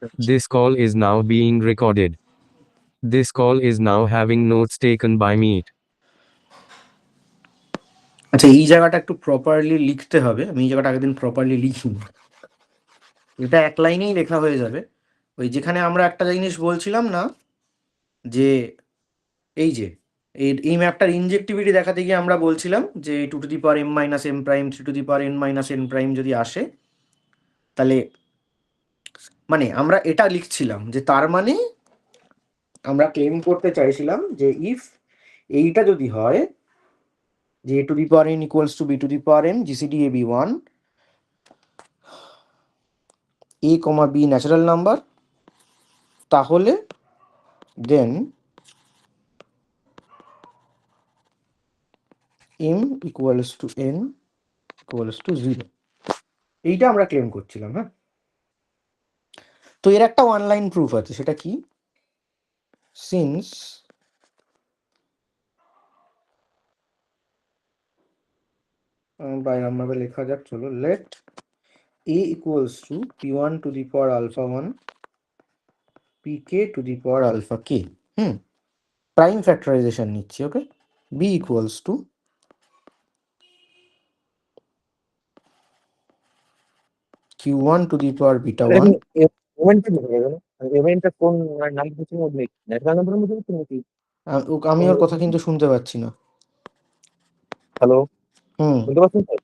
This call is now being recorded. This call is now having notes taken by Meet. আচ্ছা, এই জায়গাটা একটু properly লিখতে হবে। আমি এই জায়গাটা আগের দিন প্রপারলি লিখিনি। এটা এক লাইনেই লেখা হয়ে যাবে। ওই যেখানে আমরা একটা জিনিস বলছিলাম না, যে এই যে এই ম্যাপটার ইনজেক্টিভিটি দেখাতে গিয়ে আমরা বলছিলাম যে 2m - m prime 3n - n prime যদি আসে, তাহলে মানে আমরা এটা লিখছিলাম যে তার মানে আমরা ক্লেম করতে চাইছিলাম যে ইফ এইটা যদি হয় যে a⁴n = b⁴n GCD AB1, a, b natural number, তাহলে দেন m = n = 0। এইটা আমরা ক্লেম করছিলাম। হ্যাঁ, তো এর একটা ওয়ান লাইন প্রুফ আছে, সেটা কি? সিন্স বাইরামভাবে লেখা যাক, চলো, let a = p1 ⁴ pk ⁴ k। Prime factorization নিচ্ছি। Okay, b = q1 β1। আমি ওর কথা কিন্তু শুনতে পাচ্ছি না। হ্যালো, হুম শুনতে পাচ্ছেন তো?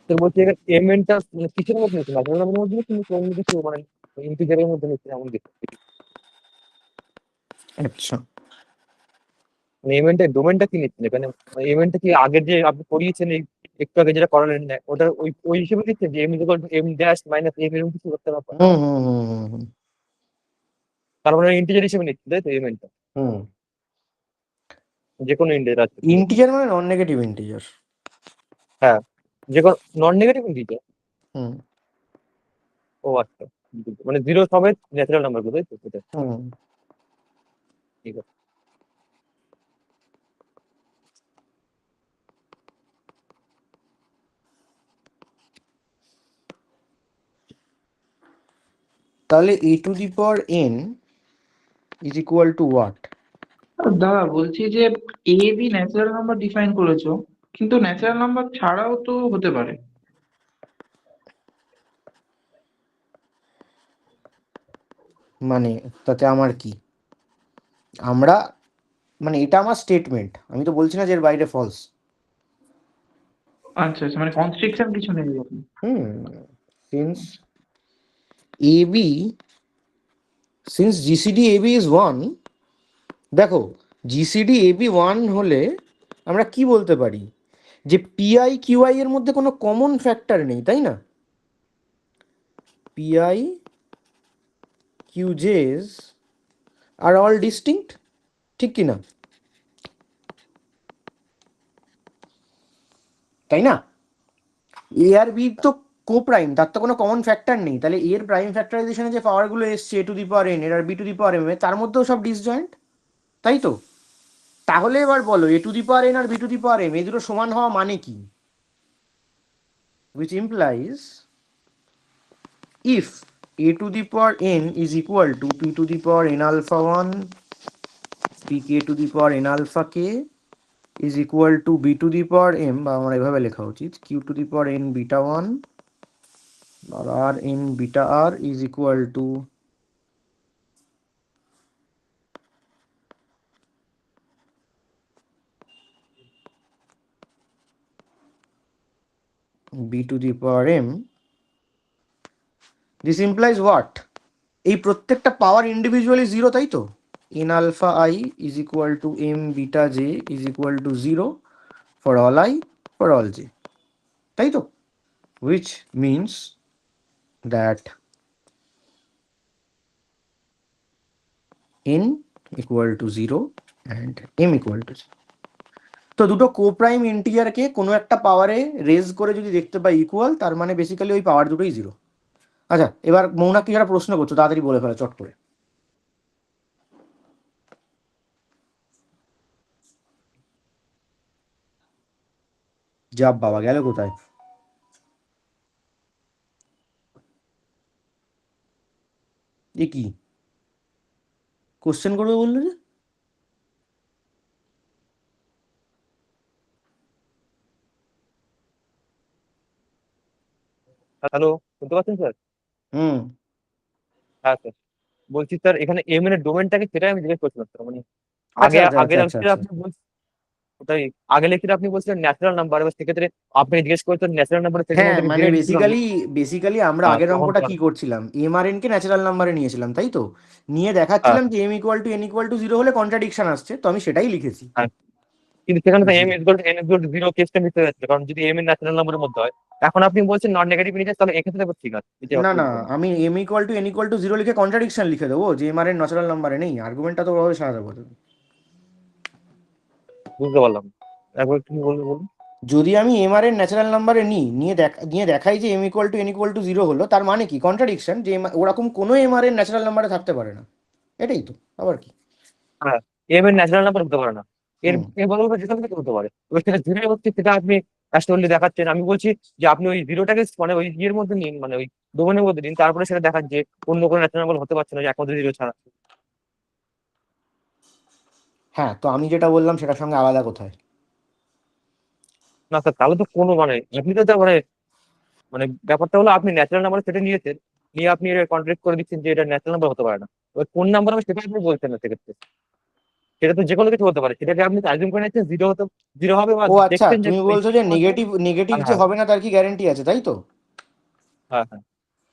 তো বলছি এমএনটা কিসের মধ্যে নিচ্ছে? ন্যাচারাল নাম্বারের মধ্যে নিচ্ছে নাকি অন্য কিছু মানে ইন্টিজারের মধ্যে নিচ্ছে এমন কিছু? আচ্ছা, মানে এমএনটা ডোমেনটা কি নিচ্ছে? মানে এমএনটা কি আগের যে আপনি পড়িয়েছেন এই একটু আগে যেটা করালেন না ওটা ওই হিসেবে নিচ্ছে যে m ড্যাশ মাইনাস m এরকম কিছু করতে ব্যাপার? হুম হুম হুম হুম হুম তার মানে ইন্টিজার হিসেবে নিচ্ছে তাই তো এমএনটা? হুম যে কোনো ইন্টিজার আছে? ইন্টিজার মানে নন নেগেটিভ ইন্টিজার। হ্যাঁ, যে কোনো নন নেগেটিভ ইন্টিজার। হুম ও আচ্ছা, মানে জিরো সমেত ন্যাচারাল নাম্বার গুলো তাই তো? সেটা হুম ঠিক আছে। তাহলে a⁴n = what? দাদা বলছি যে A B natural number define করেছো, কিন্তু ন্যাচারাল নাম্বার ছাড়াও তো হতে পারে। মানে তাতে আমার কি? আমরা মানে এটা আমার স্টেটমেন্ট, আমি তো বলছি না যে এর বাইরে ফলস। আচ্ছা আচ্ছা, মানে কনস্ট্রিকশন কিছু নেই এরকম। Since ab since GCD AB is 1, দেখো GCD AB 1 হলে আমরা কি বলতে পারি যে PI QI এর মধ্যে কোনো কমন ফ্যাক্টর নেই, তাই না? PI QJs আর অল ডিস্টিংক্ট, ঠিক কি না? তাই না? এ আর বি তো কো প্রাইম, তার তো কোনো কমন ফ্যাক্টর নেই, তাহলে এর প্রাইম ফ্যাক্টরাইজেশনে যে পাওয়ারগুলো এসছে a⁴n এর আর b⁴m এর, তার মধ্যেও সব ডিসজয়েন্ট, তাই তো? তাহলে এবার বলো a⁴n আর b⁴m এই দুটো সমান হওয়া মানে কি? which implies if a⁴n is equal to p⁴n α1 pk⁴n α k is equal to b⁴m, বা আমার এভাবে লেখা উচিত q⁴n β1 R n beta r is equal to b⁴m, this implies what? এই প্রত্যেকটা পাওয়ার ইন্ডিভিজুয়ালি জিরো, তাই তো? n alpha I is equal to m beta j is equal to 0 for all I for all j, তাই তো? which means that n equal to 0 and m equal to 0। তো দুটো কোপ্রাইম ইন্টিজারকে কোনো একটা পাওয়ারে রেজ করে যদি দেখতে পাই ইকুয়াল, তার মানে বেসিক্যালি ওই পাওয়ার দুটোই জিরো। আচ্ছা, এবার মৌনা কি যারা প্রশ্ন করছো তাড়াতাড়ি বলে ফেলো চট করে। যাব বাবা, গেল কোথায়? এ কি কোশ্চেন করবে বললো যে? হ্যালো, শুনতে পাচ্ছেন স্যার? হুম। হ্যাঁ স্যার, বলছি স্যার এখানে এম এর ডোমেনটাকে সেটাই আমি জিজ্ঞেস করছিলাম স্যার। মানে আচ্ছা আগে আচ্ছা আচ্ছা আগের আচ্ছা লেকচারে আচ্ছা। আপনি ওটাই, আগের লেকচারে আপনি বলছিলেন ন্যাচারাল নাম্বার, এবার সেক্ষেত্রে আপনি জিজ্ঞেস করছেন ন্যাচারাল নাম্বারের সেটের হ্যাঁ মধ্যে মানে গ্রেড কি হবে? বেসিক্যালি আমরা আগের তখন অঙ্কটা স্যার, কি করছিলাম, এমআরএন কে ন্যাচারাল নাম্বারে নিয়েছিলাম তাই তো, নিয়ে হ্যাঁ দেখাচ্ছিলাম যে M equal to N equal to zero হলে কন্ট্রাডিকশন আসছে, তো আমি সেটাই লিখেছি। হ্যাঁ, কিন্তু সেখানে তো M zero, equal to N equal to zero কেসটা মিশতে যাচ্ছে, কারণ যদি এম এর ন্যাচারাল নাম্বারের মধ্যে হয়। এখন আপনি বলছেন নন নেগেটিভ নিতে, তাহলে এক্ষেত্রে আবার ঠিক আছে, এটা না আপনি না, বলুন। আমি M equal to N equal to zero লিখে কন্ট্রাডিকশন লিখে দেবো যে এমআরএন ন্যাচারাল নাম্বারে নেই, আর্গুমেন্টটা তো ওভাবে সাজাতে পারবো। বুঝতে পারলাম, একবার একটু বলুন বলুন। যদি আমি এমআরএন ন্যাচারাল নাম্বারে নিই, নিয়ে দেখাই যে M equal to N equal to zero হলো, তার মানে কি কন্ট্রাডিকশন, যে ওরকম কোনো এমআরএন ন্যাচারাল নাম্বারে থাকতে পারে না, এটাই তো আবার কি। হ্যাঁ, এম এর ন্যাচারাল নাম্বার হতে পারে না, এর হুম। এর বদলে যেখান থেকে হতে পারে, এবার সেটা জিরো হচ্ছে, সেটা আপনি অ্যাস্ট্রোলি দেখাচ্ছেন। আমি বলছি যে আপনি ওই জিরোটাকে মানে ওই ইয়ের মধ্যে নিন, মানে ওই ডোমেনের মধ্যে নিন, তারপরে সেটা দেখান যে অন্য কোনো ন্যাচারাল নাম্বার হতে পারছে না, যে একমাত্র জিরো ছাড়া। হ্যাঁ, তো আমি যেটা বললাম সেটার সঙ্গে আলাদা কোথায়? না স্যার, তাহলে তো কোনো মানে আপনি তো মানে মানে ব্যাপারটা হলো আপনি ন্যাচারাল নাম্বার সেটা নিয়েছেন, নিয়ে আপনি এটা কন্ট্রাক্ট করে দিচ্ছেন যে এটা ন্যাচারাল নাম্বার হতে পারে না। এবার কোন নাম্বার হবে সেটা আপনি বলছেন না সেক্ষেত্রে। সেটা তো যে কোনো কিছু হতে পারে, সেটাকে আপনি অ্যাজিউম করে নিচ্ছেন জিরো হতে, জিরো হবে, বা ও আচ্ছা, দেখছেন যে তুমি এই বলছো যে জিরোর মধ্যে। নেগেটিভ নেগেটিভ যে হ্যাঁ হবে না তার কি গ্যারেন্টি আছে, তাই তো? হ্যাঁ হ্যাঁ,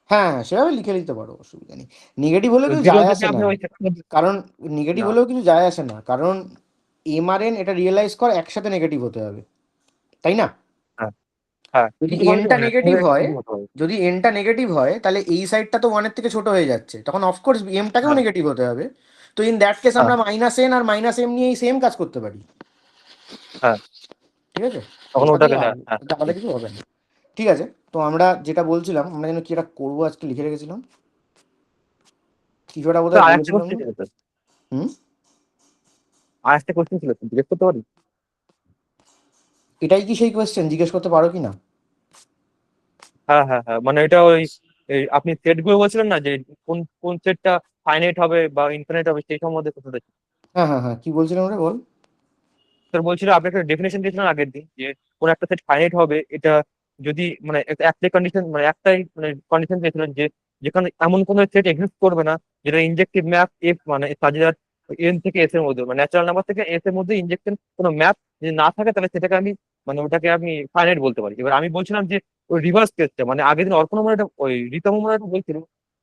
হ্যাঁ হ্যাঁ, সেভাবে লিখে নিতে পারো, অসুবিধা নেই। নেগেটিভ হলেও কিছু জিরো যায় থেকে আসে আপনি না, ওই কারণ নেগেটিভ না। হলেও কিছু যায় আসে না, কারণ এমআরএন এটা রিয়েলাইজ কর একসাথে নেগেটিভ হতে হবে, তাই না? হ্যাঁ হ্যাঁ, যদি কিন্তু বলে এনটা নেগেটিভ হয়, হতে হবে। যদি এনটা নেগেটিভ হয় তাহলে এই সাইডটা তো ওয়ানের থেকে ছোট হয়ে যাচ্ছে, তখন অফকোর্স এমটাকেও হ্যাঁ নেগেটিভ হতে হবে। তো ইন দ্যাট কেস হ্যাঁ আমরা মাইনাস এন আর মাইনাস এম নিয়ে সেম কাজ করতে পারি, হ্যাঁ, ঠিক আছে? তখন ওটাতেই ওটাকে হ্যাঁ হ্যাঁ হ্যাঁ, আলাদা ঠিক। কিছু হবে না। ঠিক আছে, তো আমরা যেটা বলছিলাম, আমরা যেন কি এটা করবো আজকে লিখে রেখেছিলাম, কিছুটা স্যার বোধহয় আর একটা বলেছিলাম কোশ্চেন না? ছিল স্যার, হুম। আর একটা কোশ্চেন ছিল স্যার, জিজ্ঞেস করতে পারি? এটাই কি সেই কোয়েশ্চেন, জিজ্ঞেস করতে পারো কি না? হ্যাঁ হ্যাঁ হ্যাঁ, মানে এটা ওই এই আপনি সেট গুলো বলছিলেন না, যে কোন কোন সেটটা ফাইনাইট হবে বা ইনফিনিট হবে, সেই সম্বন্ধে কথা। হ্যাঁ হ্যাঁ হ্যাঁ, কি বলছিলাম রে বল। স্যার বলছিল, আপনি একটা ডেফিনেশন দিয়েছিলেন আগের দিন, যে কোন একটা সেট ফাইনাইট হবে, এটা যদি মানে একটাই কন্ডিশন, মানে একটাই মানে কন্ডিশন দিয়েছিলেন, যে যেখানে এমন কোন সেট এক্সিস্ট করবে না যেটা ইনজেক্টিভ ম্যাপ এফ, মানে সাজেদার এন থেকে এস এর মধ্যে, মানে ন্যাচারাল নাম্বার থেকে এস এর মধ্যে ইনজেকশন কোনো ম্যাপ যদি না থাকে, তাহলে সেটাকে আমি মানে ওটাকে আমি ফাইনাইট বলতে পারি। এবার আমি বলছিলাম যে ওই রিভার্স কেসটা, মানে আগের দিন অর্পণ মনে ওই রীতম মনে বলছিল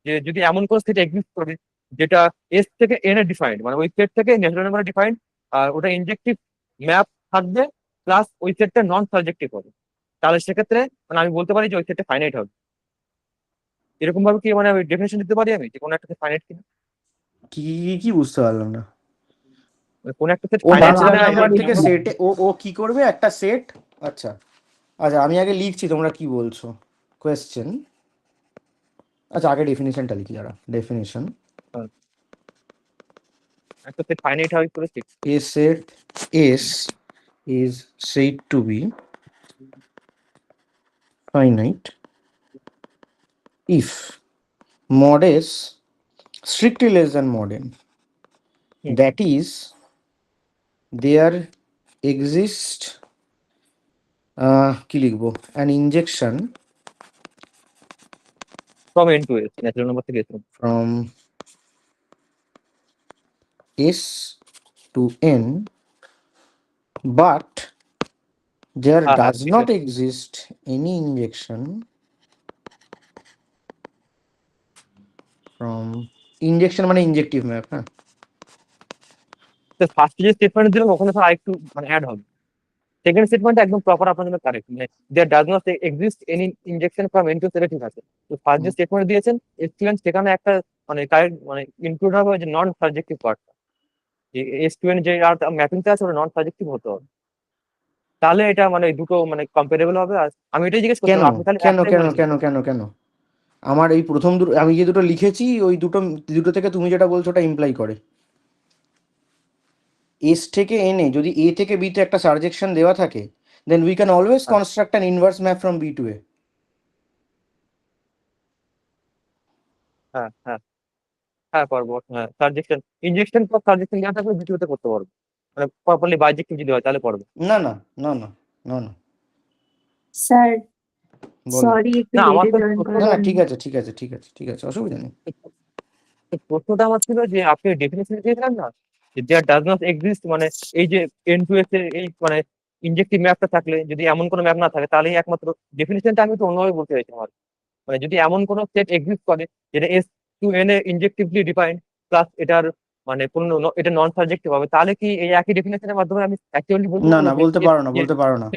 যে যদি এমন কোন সেট এক্সিস্ট করে যেটা এস থেকে এন এ ডিফাইন্ড, মানে ওই সেট থেকে ন্যাচারাল নাম্বার ডিফাইন্ড, আর ওটা ইনজেক্টিভ ম্যাপ থাকবে, প্লাস ওই সেটটা নন সাবজেক্টিভ হবে, তাহলে সেক্ষেত্রে মানে আমি বলতে পারি যে ওই সেটটা ফাইনাইট হবে। এরকম ভাবে কি মানে আমি ডেফিনেশন দিতে পারি আমি, যে কোনো একটা সেট ফাইনাইট কিনা? কি কি বুঝতে পারলাম না। মানে কোনো একটা সেট ও ফাইনাইট ন্যাচারাল বলতে নাম্বার এই থেকে সেটে ও কি করবে, একটা সেট। আচ্ছা আচ্ছা, আমি আগে লিখছি, তোমরা কি বলছো কোয়েশ্চেন। আচ্ছা, আগে ডেফিনিশনটা লিখি, দাঁড়া, ডেফিনিশন। একটা সেট ফাইনাইট হয় করে ঠিক। A set S is said to be finite if mod S strictly less than mod n, that is there exists কি লিখবো, an injection from N to S, natural number থেকে S. from S to n, but there হ্যাঁ হ্যাঁ, does ঠিক not আছে। exist any injection from injection মানে injective map, হ্যাঁ। First যে স্টেটমেন্ট দিলাম ওখানে তো আরেকটু মানে অ্যাড হবে। সেকেন্ড স্টেটমেন্টটা একদম প্রপার আপনার জন্য কারেক্ট, মানে there does not exist any injection from N to, সেটা ঠিক আছে। তো ফার্স্ট যে স্টেটমেন্ট দিয়েছেন এসকিউএন, সেখানে একটা মানে কারেক্ট মানে ইনক্লুড হবে যে নন সাবজেক্টিভ পার্টটা, যে এসকিউএন যে আর ম্যাপিংটা আছে ওটা নন সাবজেক্টিভ হতে হবে, তাহলে এটা মানে দুটো মানে কম্পারেবল হবে। আর আমি এটাই জিজ্ঞেস কেন করছিলাম, আপনি তাহলে কেন একটাই কেন বলেছেন। কেন কেন কেন আমার এই প্রথম দুটো আমি যে দুটো লিখেছি, ওই দুটো দুটো থেকে তুমি যেটা বলছো ওটা ইমপ্লাই করে, এস থেকে এনে যদি এ থেকে বি তে একটা সারজেকশন দেওয়া থাকে, দেন উই ক্যান অলওয়েজ হ্যাঁ construct an inverse map from B to A. হ্যাঁ হ্যাঁ, হ্যাঁ পারবো, হ্যাঁ সার্জেকশন ইনজেকশন পর সার্জেকশন দেওয়া থাকলে ভিডিওতে করতে পারবো, মানে প্রপারলি বাইজেক্টিভ যদি হয় তাহলে পারবো। না না না না না না, স্যার বলো। সরি একটু না আমার লেটে তো জয়েন না করার না, জন্য। ঠিক আছে ঠিক আছে ঠিক আছে ঠিক আছে, অসুবিধা নেই। প্রশ্নটা আমার ছিল যে আপনি ডেফিনেশন দিয়েছিলেন না যে দেয়ার ডাজ নট এক্সিস্ট, মানে এই যে এন টু এস এর এই মানে ইনজেক্টিভ ম্যাপটা থাকলে, যদি এমন কোনো ম্যাপ না থাকে তাহলেই একমাত্র ডেফিনেশনটা আমি তো অন্যভাবে বলতে চাইছিলাম আর কি। মানে যদি এমন কোনো সেট এক্সিস্ট করে যেটা S to N A injectively defined plus এটার মানে কোনো এটা নন সাবজেক্টিভ হবে, তাহলে কি এই একই ডেফিনেশনের মাধ্যমে আমি অ্যাকচুয়ালি বলতে না পারবো না, যে বলতে S পারো না, যে বলতে পারো না।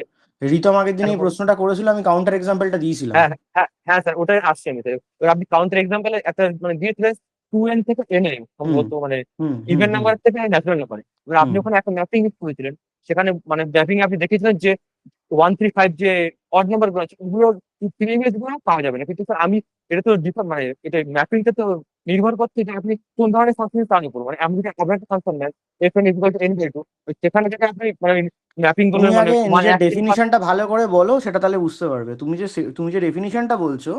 রিতম আগের দিন এই তারপর প্রশ্নটা করেছিল, আমি কাউন্টার এক্সাম্পলটা দিয়েছিলাম। হ্যাঁ হ্যাঁ হ্যাঁ স্যার ওটাই আসছে আমি স্যার। এবার আপনি কাউন্টার এক্সাম্পলে একটা মানে দিয়েছিলেন 2n থেকে n এ হুম সম্ভবত মানে হুম হুম ইভেন হুম নাম্বার থেকে ন্যাচারাল নাম্বারে। এবার আপনি হুম ওখানে একটা ম্যাপিং ইউজ করেছিলেন, সেখানে মানে ম্যাপিং আপনি দেখেছিলেন যে 135 যে অড নাম্বার গুলো আছে ওগুলো প্রিভিয়াস গুলো পাওয়া যাবে না, কিন্তু স্যার আমি এটা তো মানে এটা ম্যাপিংটা তো নির্ভর করছে যে আপনি কোন ধরনের ফাংশন তার উপর, মানে আমি যদি আবার একটা ফাংশন নেন fn ইকুয়াল টু n/2, সেখানে যদি আপনি মানে ম্যাপিং গুলো তুমি মানে আগে মানে নিজের এক তিন পাঁচ। ডেফিনিশনটা ভালো করে বলো, সেটা তাহলে বুঝতে পারবে। তুমি যে ডেফিনিশনটা বলছো,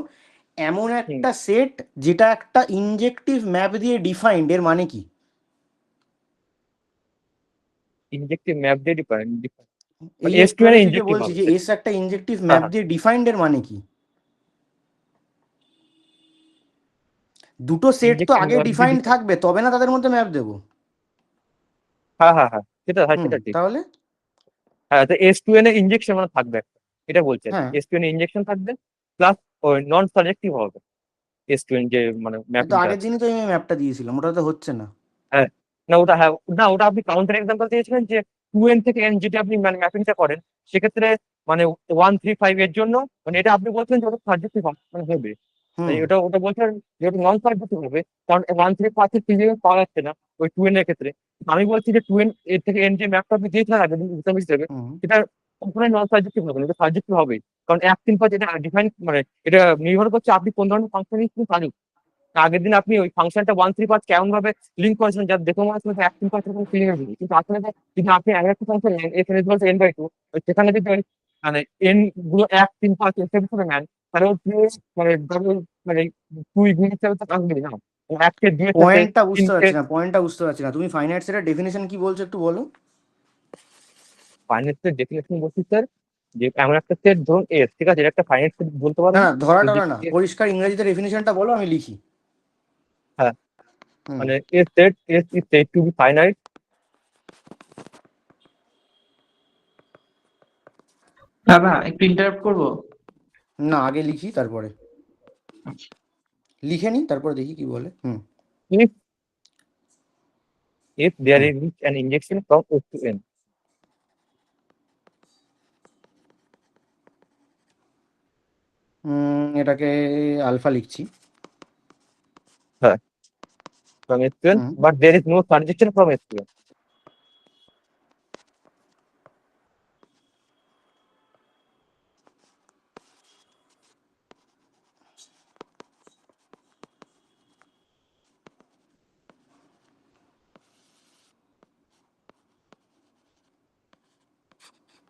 এমন হুম, একটা সেট যেটা একটা ইনজেক্টিভ ম্যাপ দিয়ে ডিফাইন্ড, এর মানে কি? ইনজেক্টিভ ম্যাপ দিয়ে ডিফারেন্ট এই মানে যে এস টু একটু এর আগে তুই যে ইনজেক্টিভ বলছিস হবে যে সেটা। এস একটা ইনজেক্টিভ হ্যাঁ ম্যাপ হ্যাঁ দিয়ে ডিফাইন্ড, এর মানে কি? দুটো সেট তো ইনজেক্টিভ আগে ম্যাপ দিয়ে ডিফাইন্ড ডিফারেন্ট। থাকবে, তবে না তাদের মধ্যে ম্যাপ দেবো। হ্যাঁ হ্যাঁ হ্যাঁ হ্যাঁ হুম, সেটা ঠিক। তাহলে হ্যাঁ তো S to N a injection মানে থাকবে একটা, এটা বলছেন হ্যাঁ, এস টু এন ইনজেকশন থাকবে প্লাস ওই নন সাবজেক্টিভ হবে এস টু এন যে মানে কিন্তু ম্যাপিংটা আগের আছে। দিনই তো আমি ম্যাপটা দিয়েছিলাম, ওটা তো হচ্ছে না। হ্যাঁ না ওটা হ্যাঁ না ওটা আপনি কাউন্টার এক্সাম্পল দিয়েছিলেন যে 2n থেকে n যেটা আপনি মানে ম্যাপিংটা করেন, সেক্ষেত্রে মানে 135 এর জন্য মানে এটা আপনি বলছেন যে ওটা সাবজেক্টিভ মানে হবে। তাই হুম ওটা ওটা বলছেন যে ওটা নন সাবজেক্টিভ হবে, কারণ 135 ফিজিক্যাল পাওয়া যাচ্ছে না ওই 2n এর ক্ষেত্রে। আমি বলছি যে 2n এর থেকে n যে ম্যাপটা আপনি দিয়েছিলেন আগে হিসাব হিসেবে, হুম সেটা কখনোই নন সাবজেক্টিভ হবে না, এটা সাবজেক্টিভ হবেই। কারণ 135 এটা ডিফাইন মানে এটা নির্ভর করছে আপনি কোন ধরনের ফাংশন জানেন। আগের দিন আপনি ওই ফাংশনটা 135 কেমন ভাবে লিঙ্ক করেছিলেন, যা দেখে মনে হচ্ছে 135 এর কোনো ফিলিং হবে, কিন্তু আসলে যদি আপনি আগে একটা ফাংশন নেন এখানে n/2, সেখানে যদি ওই মানে n গুলো 1 3 5 এর ভিতরে নেন, তাহলে হচ্ছে মানে double মানে 2 গুণ হিসাবে তো আসবেই না। 1 কে 2 এর সাথে পয়েন্টটা 3 বুঝতে কে পারছি না, পয়েন্টটা বুঝতে পারছি না। তুমি ফাইনাইট সেটের ডেফিনেশন কি বলছো একটু বলো। ফাইনাইট সেট ডেফিনেশন বলছি স্যার যে এমন একটা সেট ধরুন এস, ঠিক আছে, এটা একটা ফাইনাইট সেট বলতে না পারবেন না, ধরা যদি টরা না, পরিষ্কার ইংরেজিতে ডেফিনেশনটা বলো, আমি লিখি। হ্যাঁ হুম, মানে S set S is said to be finite. দাদা একটু ইন্টারাপ্ট করবো? না আগে লিখি তারপরে, আচ্ছা। লিখে নি তারপরে দেখি কি বলে। হুম if there hmm is an injection from S to N. এটাকে আলফা লিখছি। From S to N, hmm but there is no transition from S to N.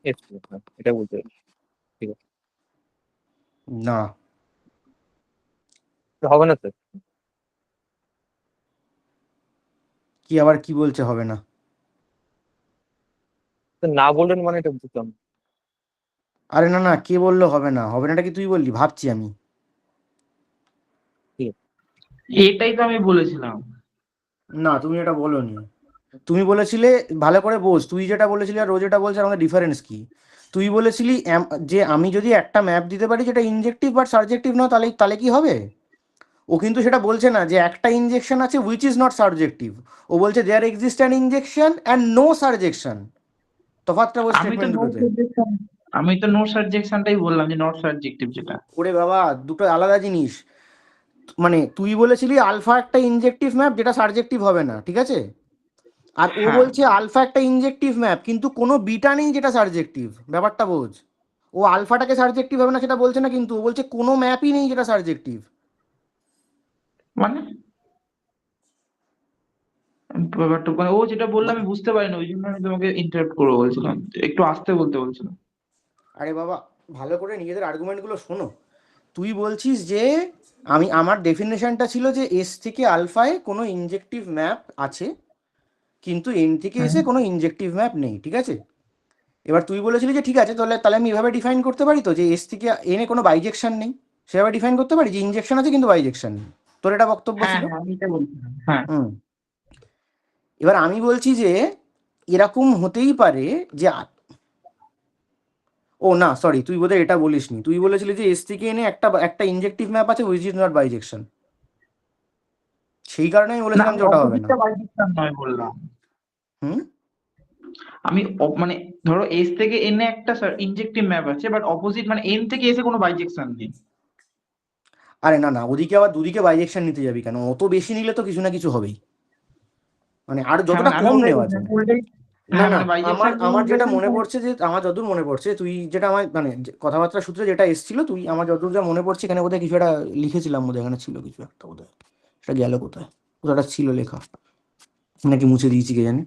S to N, এটা বলতে হবে। ঠিক আছে, না, তো হবে না স্যার। কি আবার কি বলছে হবে না? না বললেন মানে এটা বুঝলাম না। আরে না না, কে বললো হবে না? হবে নাটা কি তুই বললি? ভাবছি আমি। ঠিক আছে। এটাই তো আমি বলেছিলাম। না তুমি এটা বলোনি। তুমি বলেছিলে, ভালো করে বোঝ, তুই যেটা বলেছিলি আর রোজ যেটা বলছে আমাদের ডিফারেন্স কি। তুই বলেছিলি যে আমি যদি একটা ম্যাপ দিতে পারি যেটা ইনজেক্টিভ বাট সাবজেক্টিভ না, তাহলে তাহলে কি হবে? ও কিন্তু সেটা বলছে না যে একটা ইনজেকশন আছে উইচ ইজ নট সাবজেক্টিভ। ও বলছে there exist an injection and no surjection. তফাৎটা ওই আমি তো স্টেটমেন্ট নো দুটোতে। সাবজেকশন আমি তো নো সাবজেকশনটাই বললাম, যে নট সাবজেক্টিভ যেটা। ওরে বাবা, দুটো আলাদা জিনিস। মানে তুই বলেছিলি আলফা একটা ইনজেক্টিভ ম্যাপ যেটা সাবজেক্টিভ হবে না, ঠিক আছে? আর ও হ্যাঁ, বলছে আলফা একটা ইনজেক্টিভ ম্যাপ কিন্তু কোনো বিটা নেই যেটা সাবজেক্টিভ। ব্যাপারটা বোঝ। ও আলফাটাকে সাবজেক্টিভ হবে না সেটা বলছে না, কিন্তু ও বলছে কোনো ম্যাপই নেই যেটা সাবজেক্টিভ। মানে ব্যাপারটা মানে ও যেটা বললো আমি বুঝতে পারিনি, ওই জন্য আমি তোমাকে ইন্টারাপ্ট করবো বলছিলাম, একটু আস্তে বলতে বলছিলাম। আরে বাবা, ভালো করে নিজেদের আর্গুমেন্টগুলো শোনো। তুই বলছিস যে আমার ডেফিনেশনটা ছিল যে এস থেকে আলফায় কোনো ইনজেক্টিভ ম্যাপ আছে, কিন্তু এন থেকে এসে কোনো ইনজেক্টিভ ম্যাপ নেই, ঠিক আছে? এবার তুই বলেছিলি যে ঠিক আছে, তাহলে তাহলে আমি এভাবে ডিফাইন করতে পারি তো, যে এস থেকে এনে কোনো বাইজেকশন নেই, সেভাবে ডিফাইন করতে পারি যে ইনজেকশন আছে কিন্তু বাইজেকশন নেই। তোর এটা বক্তব্য হ্যাঁ ছিল। হ্যাঁ আমি এটা বলছিলাম, হ্যাঁ। হুম। এবার আমি বলছি যে এরকম হতেই পারে যে ও না সরি, তুই বোধহয় এটা বলিসনি, তুই বলেছিলি যে এস থেকে এনে একটা ইনজেক্টিভ ম্যাপ আছে উইচ ইজ নট বাইজেকশন, সেই কারণে আমি না বলেছিলাম আমি যে ওটা হবে না। অপোজিটটা বাইজেকশন নয় বললাম। হুম। আমি মানে ধরো এস থেকে এন এ একটা ইনজেক্টিভ ম্যাপ আছে, বাট অপোজিট মানে এন থেকে এসে কোনো বাইজেকশন নেই। আরে না না, ওদিকে আবার দুদিকে বাইজেকশন নিতে যাবি কেন? অত বেশি নিলে তো কিছু না কিছু হবেই, মানে আর হ্যাঁ যতটা মানে আমি কম ওটাই নেওয়া যায়। এক্সাম্পলটাই, না হ্যাঁ না, মানে আমার বাইজেকশন আমার যেটা রিলেশন। মনে পড়ছে, যে আমার যতদূর মনে পড়ছে, তুই যেটা আমার মানে কথাবার্তা সূত্রে যেটা এসেছিল, তুই আমার যতদূর যা মনে পড়ছে, এখানে বোধহয় কিছু একটা লিখেছিলাম, বোধহয় এখানে ছিল কিছু একটা, বোধহয় সেটা গেল কোথায়, কোথাটা ছিল লেখা, নাকি মুছে দিয়েছি কে জানে,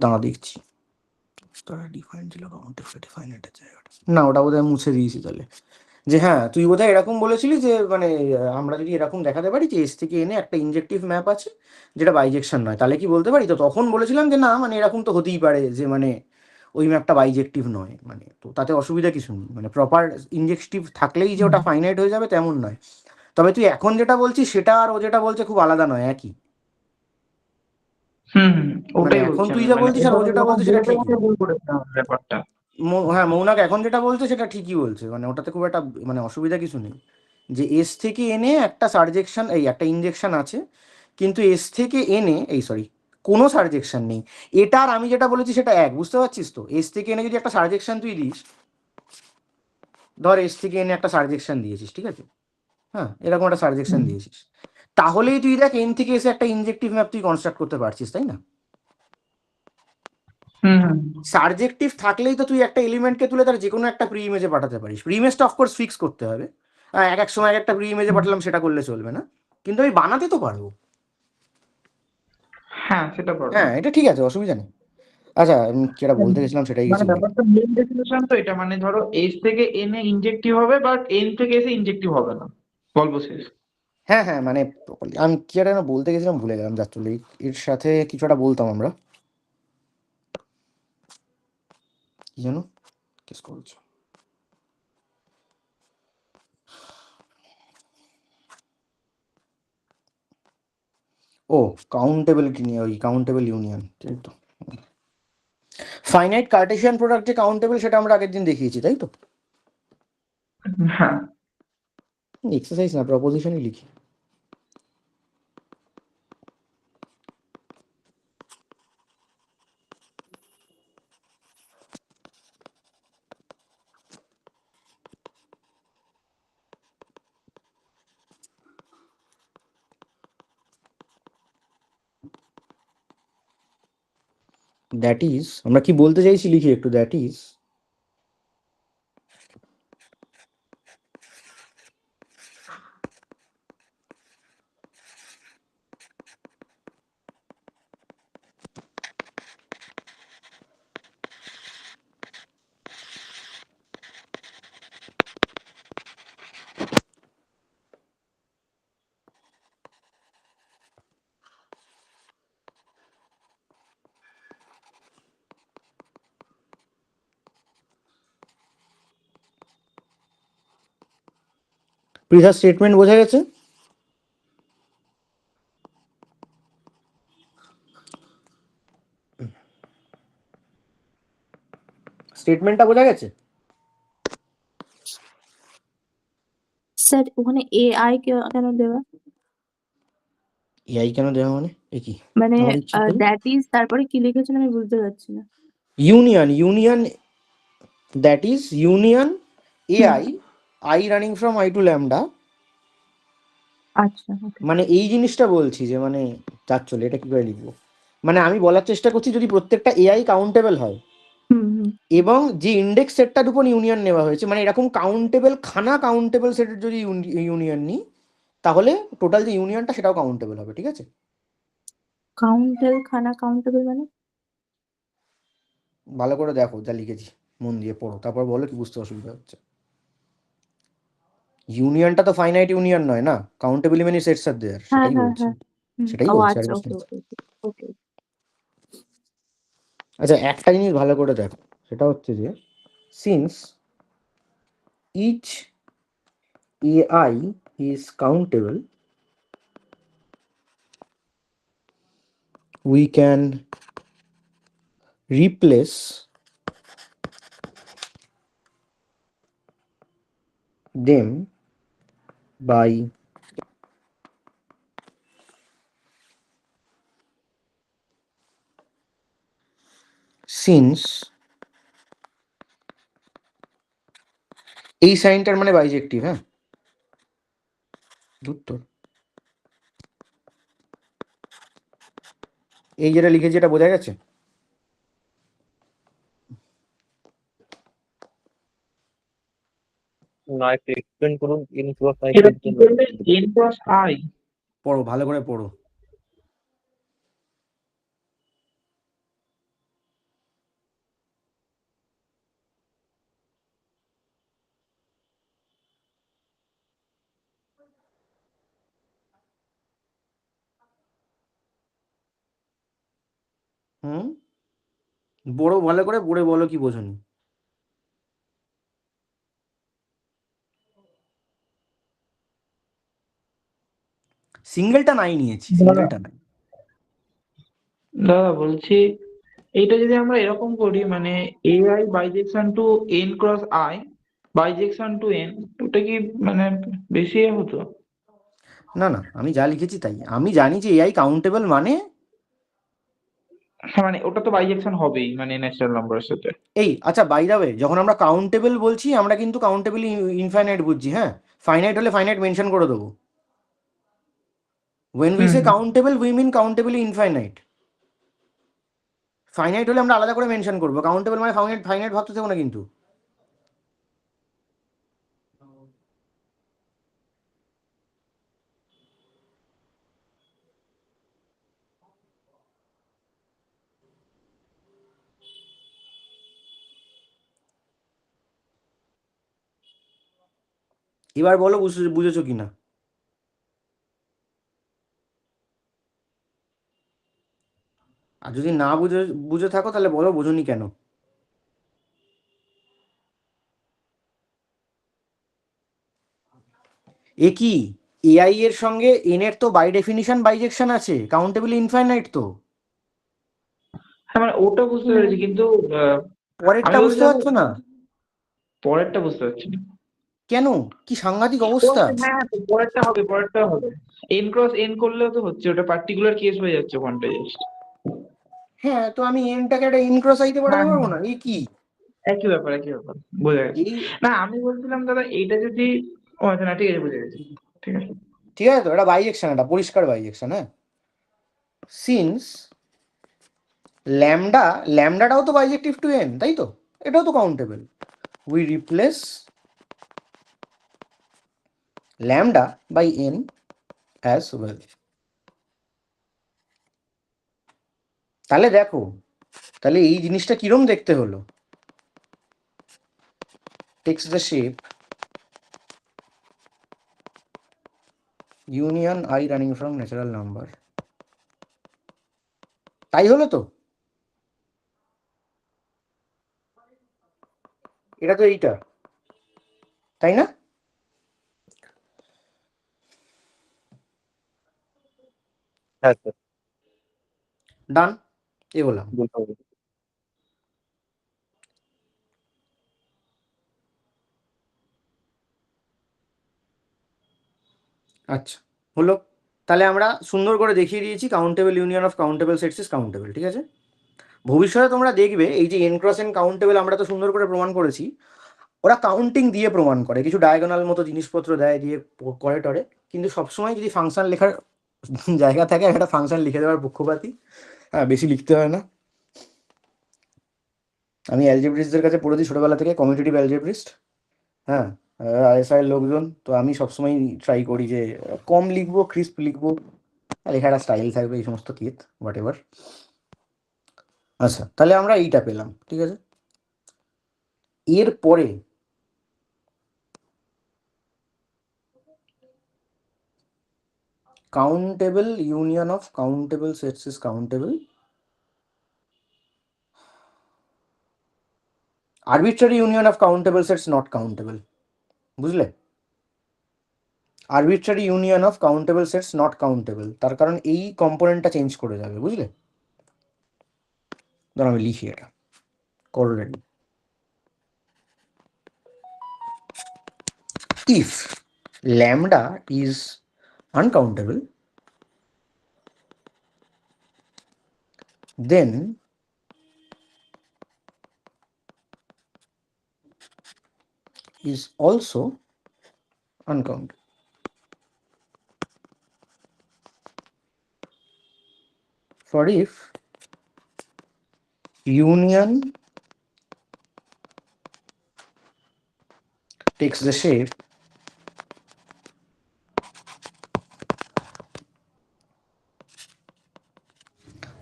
দাঁড়া দেখছি। ডিফাইন ছিল ডিফাইন এটা জায়গাটা, না ওটা বোধহয় মুছে দিয়েছি তাহলে। যে হ্যাঁ, তুই বোধহয় এরকম বলেছিলি যে মানে আমরা যদি এরকম দেখাতে পারি যে এস থেকে এনে একটা ইনজেক্টিভ ম্যাপ আছে যেটা বাইজেকশন নয়, তাহলে কি বলতে পারি? তো তখন বলেছিলাম যে না, মানে এরকম তো হতেই পারে যে মানে ওই ম্যাপটা বাইজেক্টিভ নয়, মানে তো তাতে অসুবিধা কিছু নেই, মানে প্রপার ইনজেক্টিভ থাকলেই যে ওটা ফাইনাইট হয়ে যাবে তেমন নয়। তবে তুই এখন যেটা বলছিস সেটা আর ও যেটা বলছে খুব আলাদা নয়, একই। হুম হুম, মানে ওটাই এখন বলছি তুই আমি, যা মানে বলছিস আর এটা ও যেটা যখন বলছে সেটা বলতে ঠিকই। বলতে ভুল করেছিলাম ব্যাপারটা। হ্যাঁ, মৌনাক এখন যেটা বলছে সেটা ঠিকই বলছে, মানে ওটাতে খুব একটা মানে অসুবিধা কিছু নেই, যে এস থেকে এনে একটা সার্জেকশন এই একটা ইনজেকশন আছে, কিন্তু এস থেকে এনে এই সরি কোনো সার্জেকশন নেই। এটা আর আমি যেটা বলেছি সেটা এক, বুঝতে পারছিস তো? এস থেকে এনে যদি একটা সার্জেকশন তুই দিস, ধর এস থেকে এনে একটা সার্জেকশন দিয়েছিস, ঠিক আছে? হ্যাঁ, এরকম একটা সার্জেকশন দিয়েছিস, তাহলেই তুই দেখ এন থেকে এসে একটা ইনজেক্টিভ ম্যাপ তুই কনস্ট্রাক্ট করতে পারছিস, তাই না? হুম হুম সার্জেক্টিভ থাকলেই তো তুই একটা এলিমেন্টকে তুলে তার যে কোনো একটা প্রি ইমেজে পাঠাতে পারিস। প্রি ইমেজটা অফকোর্স ফিক্স করতে হবে, এক এক সময় এক একটা প্রি ইমেজে পাঠালাম সেটা করলে চলবে না, কিন্তু আমি বানাতে তো পারবো। হ্যাঁ সেটা পারবো। হ্যাঁ, এটা ঠিক আছে, অসুবিধা নেই। আচ্ছা, যেটা হুম, বলতে গেছিলাম সেটাই মানে গেছি বলে। ব্যাপারটা মেইন ডেফিনেশন তো এটা, মানে ধরো এস থেকে এন এ ইনজেক্টিভ হবে, বাট এন থেকে এসে ইনজেক্টিভ হবে না, গল্প শেষ। হ্যাঁ হ্যাঁ, মানে আমি কি একটা যেন বলতে গেছিলাম ভুলে গেলাম, যার চলে এর সাথে কিছু একটা বলতাম আমরা, কি যেন কেস করছো। ও, কাউন্টেবিলিটি নিয়ে, ওই কাউন্টেবল ইউনিয়ন, তাই তো। ফাইনাইট কার্টেসিয়ান প্রোডাক্ট যে কাউন্টেবল সেটা আমরা আগের দিন দেখিয়েছি, তাই তো? হ্যাঁ এক্সারসাইজ না, প্রপোজিশনই লিখি। দ্যাট ইজ, আমরা কি বলতে চাইছি লিখি একটু, দ্যাট ইজ পৃথা, স্টেটমেন্ট বোঝা গেছে? স্টেটমেন্টটা বোঝা গেছে? স্যার ওখানে এআই কেন দেওয়া? এআই কেন দেওয়া মানে এ কি? মানে আমার ইচ্ছে করে দ্যাট ইজ তারপরে কি লিখেছেন আমি বুঝতে পারছি না। Union that is union hmm, AI I running from I to lambda, আচ্ছা ওকে। মানে এই জিনিসটা বলছি যে মানে যার চলে এটা কি করে লিখবো, মানে আমি বলার চেষ্টা করছি যদি প্রত্যেকটা এআই কাউন্টেবল হয় হুম হুম এবং যে ইন্ডেক্স সেটটার উপর ইউনিয়ন নেওয়া হয়েছে, মানে এরকম কাউন্টেবল কাউন্টেবল সেটের যদি ইউনিয়ন নিই, তাহলে টোটাল যে ইউনিয়নটা সেটাও কাউন্টেবল হবে, ঠিক আছে? কাউন্টেবল মানে? ভালো করে দেখো যা লিখেছি, মন দিয়ে পড়ো, তারপর বলো কি বুঝতে অসুবিধা হচ্ছে। ইউনিয়নটা তো ফাইনাইট ইউনিয়ন নয় না, কাউন্টেবল মেনি সেটস আর দেয়ার, হ্যাঁ সেটাই হ্যাঁ বলছি। হ্যাঁ সেটাই ও বলছি, আর আচ্ছা, কিছু ওকে না। ওকে ওকে ওকে। আচ্ছা, একটা জিনিস ভালো করে দেখো, সেটা হচ্ছে যে since each AI is countable, we can replace them by since, এই সাইনটার মানে বাইজেক্টিভ, হ্যাঁ, উত্তর এই যেটা লিখেছি এটা বোঝা গেছে? না, একটু এক্সপ্লেন করুন ইন ক্রস আই এটা কি করলে n ক্রস i? পড়ো, ভালো করে পড়ো। হুম, বড় ভালো করে পড়ে বলো কি বোঝনি। সিঙ্গেলটা নাই নিয়েছি, দাদা সিঙ্গেলটা নাই। দাদা বলছি, এইটা যদি আমরা এরকম করি মানে AI bijection to n cross i bijection to n, ওটা কি মানে বেশি হতো? না না, আমি যা লিখেছি তাই। আমি জানি যে AI কাউন্টেবল মানে হ্যাঁ মানে ওটা তো বাইজেকশন হবেই মানে ন্যাচারাল নাম্বারের সাথে। এই, আচ্ছা বাই দ্য ওয়ে, যখন আমরা কাউন্টেবল বলছি আমরা কিন্তু কাউন্টেবল ইনফাইনাইট বুঝছি, হ্যাঁ। ফাইনাইট হলে ফাইনাইট মেনশন করে দেবো। when we hmm say hmm. countable we mean countably infinite. Finite হলে আমরা আলাদা করে মেনশন করবো, কাউন্টেবল মানে ফাইনাইট ফাইনাইট ভাবতে থাকো না কিন্তু। এবার বলো বুঝেছো কিনা। আর যদি না বুঝে বুঝে থাকো তাহলে বলো বোঝনি কেন। এ কি, এআই এর সঙ্গে এন এর তো বাই ডেফিনিশন বাইজেকশন আছে, কাউন্টেবল ইনফাইনাইট তো। হ্যাঁ মানে ওটা বুঝতে পেরেছি, কিন্তু আহ, আমি পরেরটা বুঝতে বলছিলাম পারছো না পরেরটা বুঝতে পারছি না। কেন? কি সাংঘাতিক ও অবস্থা। আচ্ছা, হ্যাঁ হ্যাঁ, তো পরেরটা হবে, পরেরটা হবে। n ক্রস n করলেও তো হচ্ছে, ওটা পার্টিকুলার কেস হয়ে যাচ্ছে ওখানটা জাস্ট। হ্যাঁ, তো আমি এনটাকে একটা ইন ক্রস আইতে পাঠাতে হ্যাঁ পারবো হ্যাঁ, না? এই কি, একই ব্যাপার একই ব্যাপার, বোঝা গেছে। এই, না আমি বলছিলাম দাদা এইটা যদি, ও আচ্ছা না ঠিক আছে, বুঝে গেছি। ঠিক আছে। ঠিক আছে তো, এটা বাইজেকশন, এটা পরিষ্কার বাইজেকশন, হ্যাঁ। সিন্স ল্যামডা, ল্যামডাটাও তো বাইজেক্টিভ টু এন, তাই তো, এটাও তো countable. We replace lambda by N as well. তাহলে দেখো, তাহলে এই জিনিসটা কিরম দেখতে হলো। Takes the shape union I running from natural number, তাই হলো তো। এটা তো এইটা, তাই না? হ্যাঁ স্যার, ডান, এ বললাম। বলতে হবে। আচ্ছা, হলো। তাহলে আমরা সুন্দর করে দেখিয়ে দিয়েছি countable union of countable sets is countable, ঠিক আছে। ভবিষ্যতে তোমরা দেখবে এই যে এন ক্রস এন কাউন্টেবল আমরা তো সুন্দর করে প্রমাণ করেছি, ওরা কাউন্টিং দিয়ে প্রমাণ করে, কিছু ডায়াগোনাল মতো জিনিসপত্র দেয়, দিয়ে করে টরে। কিন্তু সবসময় যদি ফাংশন লেখার জায়গা থাকে, একটা ফাংশন লিখে দেওয়ার পক্ষপাতী। হ্যাঁ, বেশি লিখতে হয় না। আমি অ্যালজেব্রিস্টদের কাছে পড়েছি ছোটবেলা থেকে, কমিউনিটিভ অ্যালজেব্রিস্ট, হ্যাঁ। আইএসআই এর লোকজন তো, আমি সবসময় ট্রাই করি যে কম লিখবো, ক্রিস্প লিখবো, লেখাটা স্টাইল থাকবে, এই সমস্ত কেত হোয়াট এভার। আচ্ছা, তাহলে আমরা এইটা পেলাম, ঠিক আছে। এর পরে countable union of countable sets is countable. Arbitrary union of countable sets not countable. বুঝলে? Arbitrary union of countable sets not countable, তার কারণ এই কম্পোনেন্টটা চেঞ্জ করে যাবে, বুঝলে? ধরো আমি লিখি এটা already. If lambda is uncountable, then is also uncountable. For if union takes the shape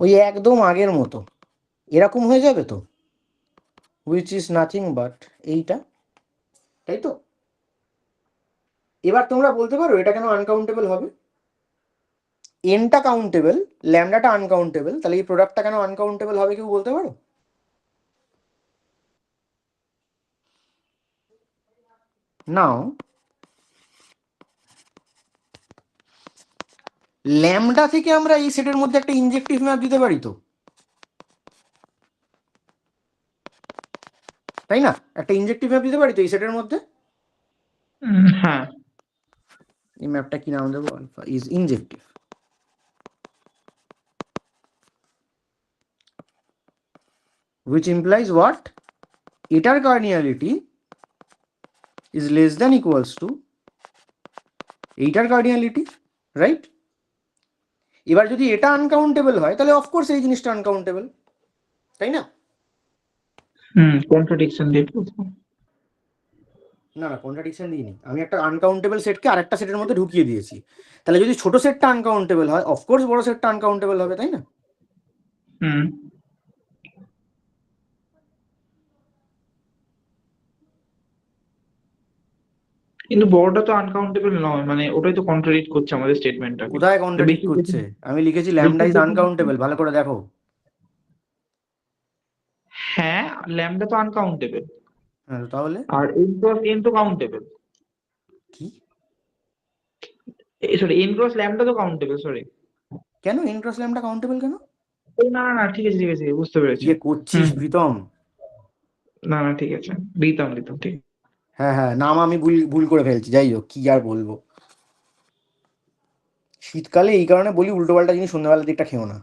ওই একদম আগের মতো এরকম হয়ে যাবে তো, which is nothing but এইটা, তাই তো? এবার তোমরা বলতে পারো এটা কেন আনকাউন্টেবল হবে? এনটা কাউন্টেবল, ল্যামডাটা আনকাউন্টেবল, তাহলে এই প্রোডাক্টটা কেন আনকাউন্টেবল হবে কেউ বলতে পারো? নাও ল্যামডা থেকে আমরা এই সেটের মধ্যে একটা ইনজেক্টিভ ম্যাপ দিতে পারি তো, তাই না? একটা ইনজেক্টিভ ম্যাপ দিতে পারি তো এই সেটের মধ্যে। হ্যাঁ, এই ম্যাপটা কি নাম দেবো? Alpha is injective. Which implies what? এটার cardinality is less than equals to এইটার কার্ডিনালিটি, রাইট? এবার যদি এটা আনকাউন্টেবল হয় তাহলে অফকোর্স এই জিনিসটা আনকাউন্টেবল, তাই না? কন্ট্রাডিকশন দিয়ে বলবো। না না, কন্ট্রাডিকশন দিইনি, আমি একটা আনকাউন্টেবল সেটকে আরেকটা সেটের মধ্যে ঢুকিয়ে দিয়েছি। তাহলে যদি ছোট সেটটা আনকাউন্টেবল হয় অফকোর্স বড় সেটটা আনকাউন্টেবল হবে, তাই না? হুম কিন্তু বড়টা তো আনকাউন্টেবল নয়, মানে ওটাই তো কন্ট্রাডিক্ট করছে আমাদের স্টেটমেন্টটাকে। কোথায় কন্ট্রাডিক্ট করছে? আমি লিখেছি ল্যামডা ইজ আনকাউন্টেবল, ভালো করে দেখো। হ্যাঁ, ল্যামডা তো আনকাউন্টেবল, হ্যাঁ তাহলে আর এন ক্রস এন তো কাউন্টেবল। কি? সরি, এন ক্রস ল্যামডা তো কাউন্টেবল, সরি। কেন এন ক্রস ল্যামডা কাউন্টেবল কেন? না না না, ঠিক আছে ঠিক আছে, বুঝতে পেরেছি। ইয়ে করছিস প্রীতম? না না, ঠিক আছে, দিতাম দিতাম, ঠিক। হ্যাঁ হ্যাঁ, নাম আমি ভুল ভুল করে ফেলছি, যাই হোক, কি আর বলবো। শীতকালে এই কারণে বলি উল্টো পাল্টা জিনিস সন্ধ্যাবেলার দিকটা খেও না।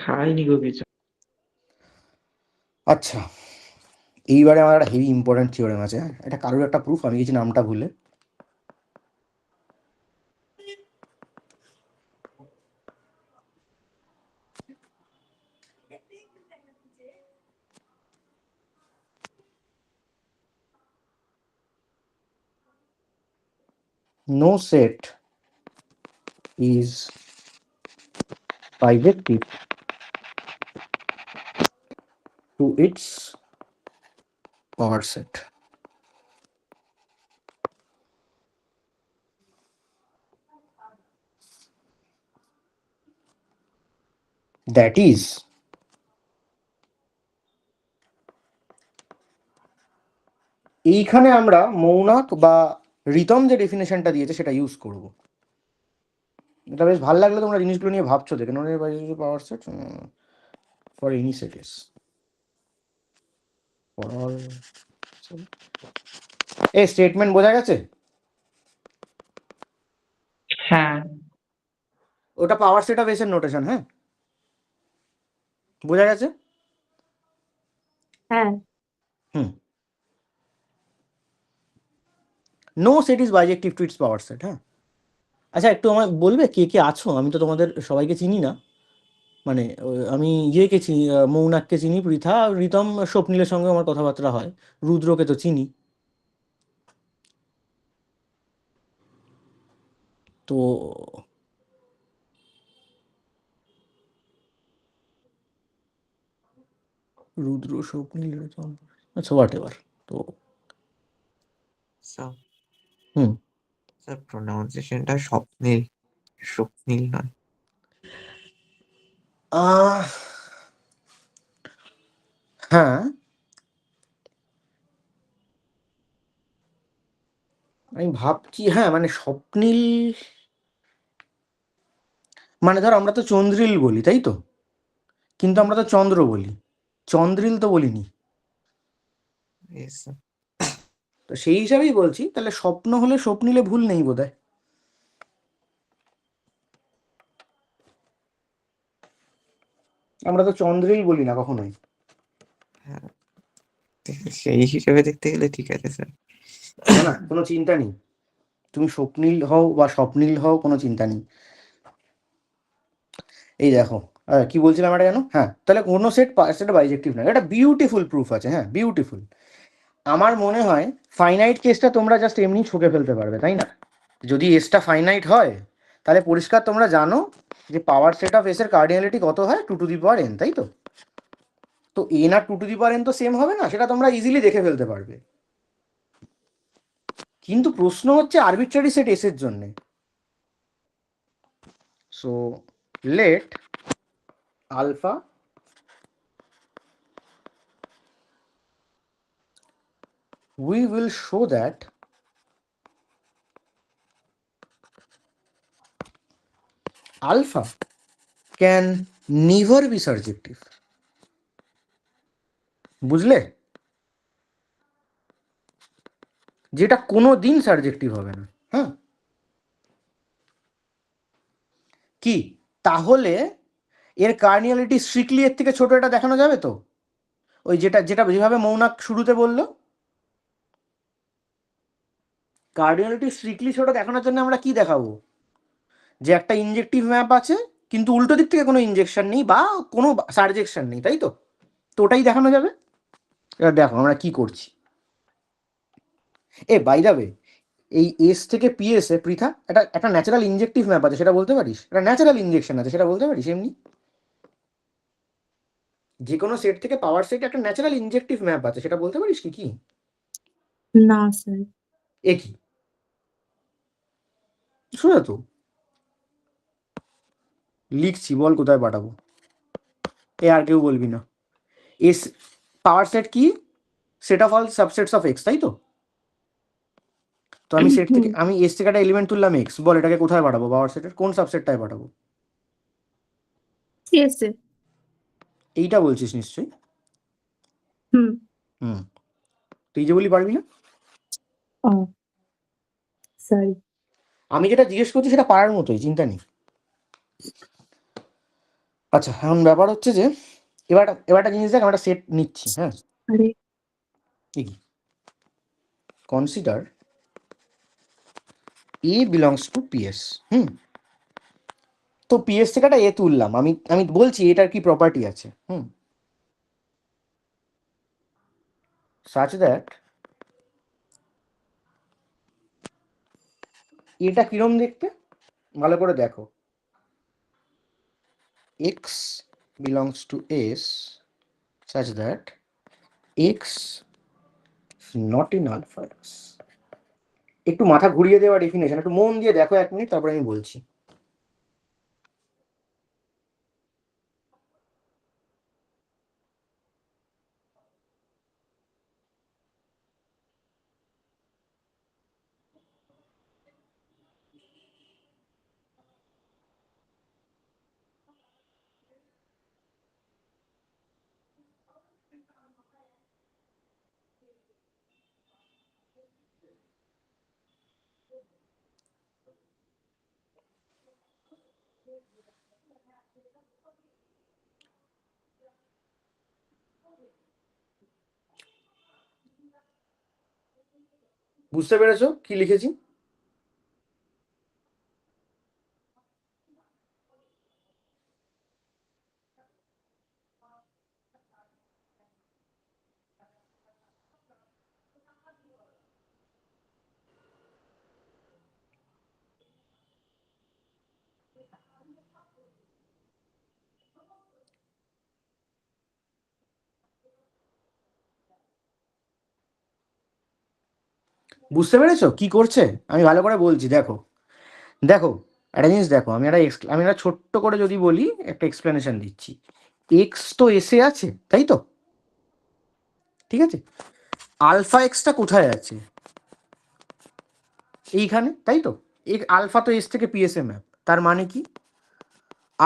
খাইনি গো কিছু। আচ্ছা, এইবারে আমার একটা হেভি ইম্পর্টেন্ট থিওরেম আছে, হ্যাঁ? এটা কারোর একটা প্রুফ, আমি গেছি নামটা ভুলে। No set is bijective to its power set. That is, এইখানে আমরা মৌনক বা রিতম যে ডেফিনেশনটা দিয়েছে সেটা ইউজ করব। এটা বেশ ভালো লাগলো, তোমরা জিনিসগুলো নিয়ে ভাবছো দেখে। Power set for any set is এই স্টেটমেন্ট বোঝা গেছে? হ্যাঁ, ওটা পাওয়ার সেট অফ এস এর নোটেশন, হ্যাঁ বোঝা গেছে? হ্যাঁ। No set is bijective to its power set. হ্যাঁ, আচ্ছা একটু আমায় বলবে কে কে আছো? আমি তো তোমাদের সবাইকে চিনি না, মানে আমি ইয়েকে চিনি, মৌনাককে চিনি, পৃথা, রিতম, স্বপ্নীলের সঙ্গে আমার কথাবার্তা হয়, রুদ্রকে তো চিনি। তো রুদ্র, স্বপ্নীল, রিতম, আচ্ছা হোয়াট এভার। তো So, হুম so স্যার প্রোনাউন্সিয়েশনটা স্বপ্নীল, স্বপ্নীল নয়। আহ হ্যাঁ, আমি ভাবছি, হ্যাঁ মানে স্বপ্নীল, মানে ধর আমরা তো চন্দ্রিল বলি তাই তো, কিন্তু আমরা তো চন্দ্র বলি, চন্দ্রিল তো বলিনি। Yes, sir. তো সেই হিসাবেই বলছি, তাহলে স্বপ্ন হলে স্বপ্নিলে ভুল নেই বোধহয়। আমরা তো চন্দ্রিল বলি না কখনোই। হ্যাঁ, সেই হিসেবে দেখতে গেলে ঠিক আছে স্যার। না না, কোনো চিন্তা নেই, তুমি স্বপ্নিল হও বা স্বপ্নিল হও, কোনো চিন্তা নেই। এই দেখো, কি বলছিলাম এটা জানো, হ্যাঁ তাহলে কোনো সেট বাইজেক্টিভ নয়, এটা বিউটিফুল প্রুফ আছে, হ্যাঁ বিউটিফুল। আমার মনে হয় ফাইনাইট কেসটা তোমরা জাস্ট এমনি ছকে ফেলতে পারবে, তাই না? যদি এসটা ফাইনাইট হয় তাহলে পরিষ্কার তোমরা জানো যে পাওয়ার সেট অফ এস এর কার্ডিনালিটি কত হয়, 2n, তাই তো? তো n আর 2n তো সেম হবে না, সেটা তোমরা ইজিলি দেখে ফেলতে পারবে। কিন্তু প্রশ্ন হচ্ছে আরবিট্রারি সেট এস এর জন্য। So let alpha we will show that alpha can never be surjective. বুঝলে, যেটা কোনো দিন সার্জেক্টিভ হবে না। হ্যাঁ, কি তাহলে এর কার্ডিনালিটি স্ট্রিক্টলি এর থেকে ছোট এটা দেখানো যাবে তো? ওই যেটা যেটা যেভাবে মৌনাক শুরুতে বললো, কার্ডিনালিটি স্ট্রিক্টলি ছোট দেখানোর জন্য আমরা কি দেখাবো, যে একটা ইনজেকটিভ ম্যাপ আছে কিন্তু উল্টো দিক থেকে কোনো ইনজেকশন নেই বা কোনো সার্জেকশন নেই, তাই তো? তো ওটাই দেখানো যাবে। এবার দেখো আমরা কি করছি। বাই দ্য ওয়ে, এই এস থেকে পিএস এ পৃথা একটা একটা ন্যাচারাল ইনজেকটিভ ম্যাপ আছে, সেটা বলতে পারিস? একটা ন্যাচারাল ইনজেকশন আছে, সেটা বলতে পারিস? এমনি যে কোনো সেট থেকে পাওয়ার সেট একটা ন্যাচারাল ইনজেকটিভ ম্যাপ আছে, সেটা বলতে পারিস কি? কি না স্যার। এ কি শুনে তো লিখছি, বল কোথায় পাঠাবো। আর কেউ বলবি না। এস পাওয়ার সেট কি? Set of all subsets of x, তাই তো? তো আমি সেট থেকে আমি এস থেকে একটা এলিমেন্ট তুললাম এক্স, বল এটাকে কোথায় পাঠাবো, পাওয়ার সেটের কোন সাবসেটটায় পাঠাবো? সিএস এ। এইটা বলছিস নিশ্চয়ই। হুম। হুম, তুই যে বলি পারবি না। ও সরি। আমি যেটা জিজ্ঞেস করছি সেটা পারার মতোই, চিন্তা নেই। আচ্ছা, এখন ব্যাপার হচ্ছে যে এবার একটা জিনিস দেখ, আমরা সেট নিচ্ছি, হ্যাঁ আরে কি consider A belongs to PS. হুম, তো পিএস থেকে একটা এ তুললাম, আমি আমি বলছি এটার কি প্রপার্টি আছে। হুম, সাচ দ্যাট এটা কিরম দেখতে ভালো করে দেখো, X belongs to S such that X not in alpha. একটু মাথা ঘুরিয়ে দেওয়া ডেফিনেশন, একটু মন দিয়ে দেখো 1 মিনিট, তারপরে আমি বলছি। বুঝতে পেরেছো কি লিখেছি? বুঝতে পেরেছো কি করছে? আমি ভালো করে বলছি, দেখো দেখো একটা জিনিস দেখো, আমি একটা ছোট্ট করে যদি বলি, একটা এক্সপ্লেনেশন দিচ্ছি। এক্স তো এসে আছে, তাই তো? ঠিক আছে, আলফা এক্সটা কোথায় আছে? এইখানে, তাই তো? আলফা তো এস থেকে পিএসএ ম্যাপ, তার মানে কি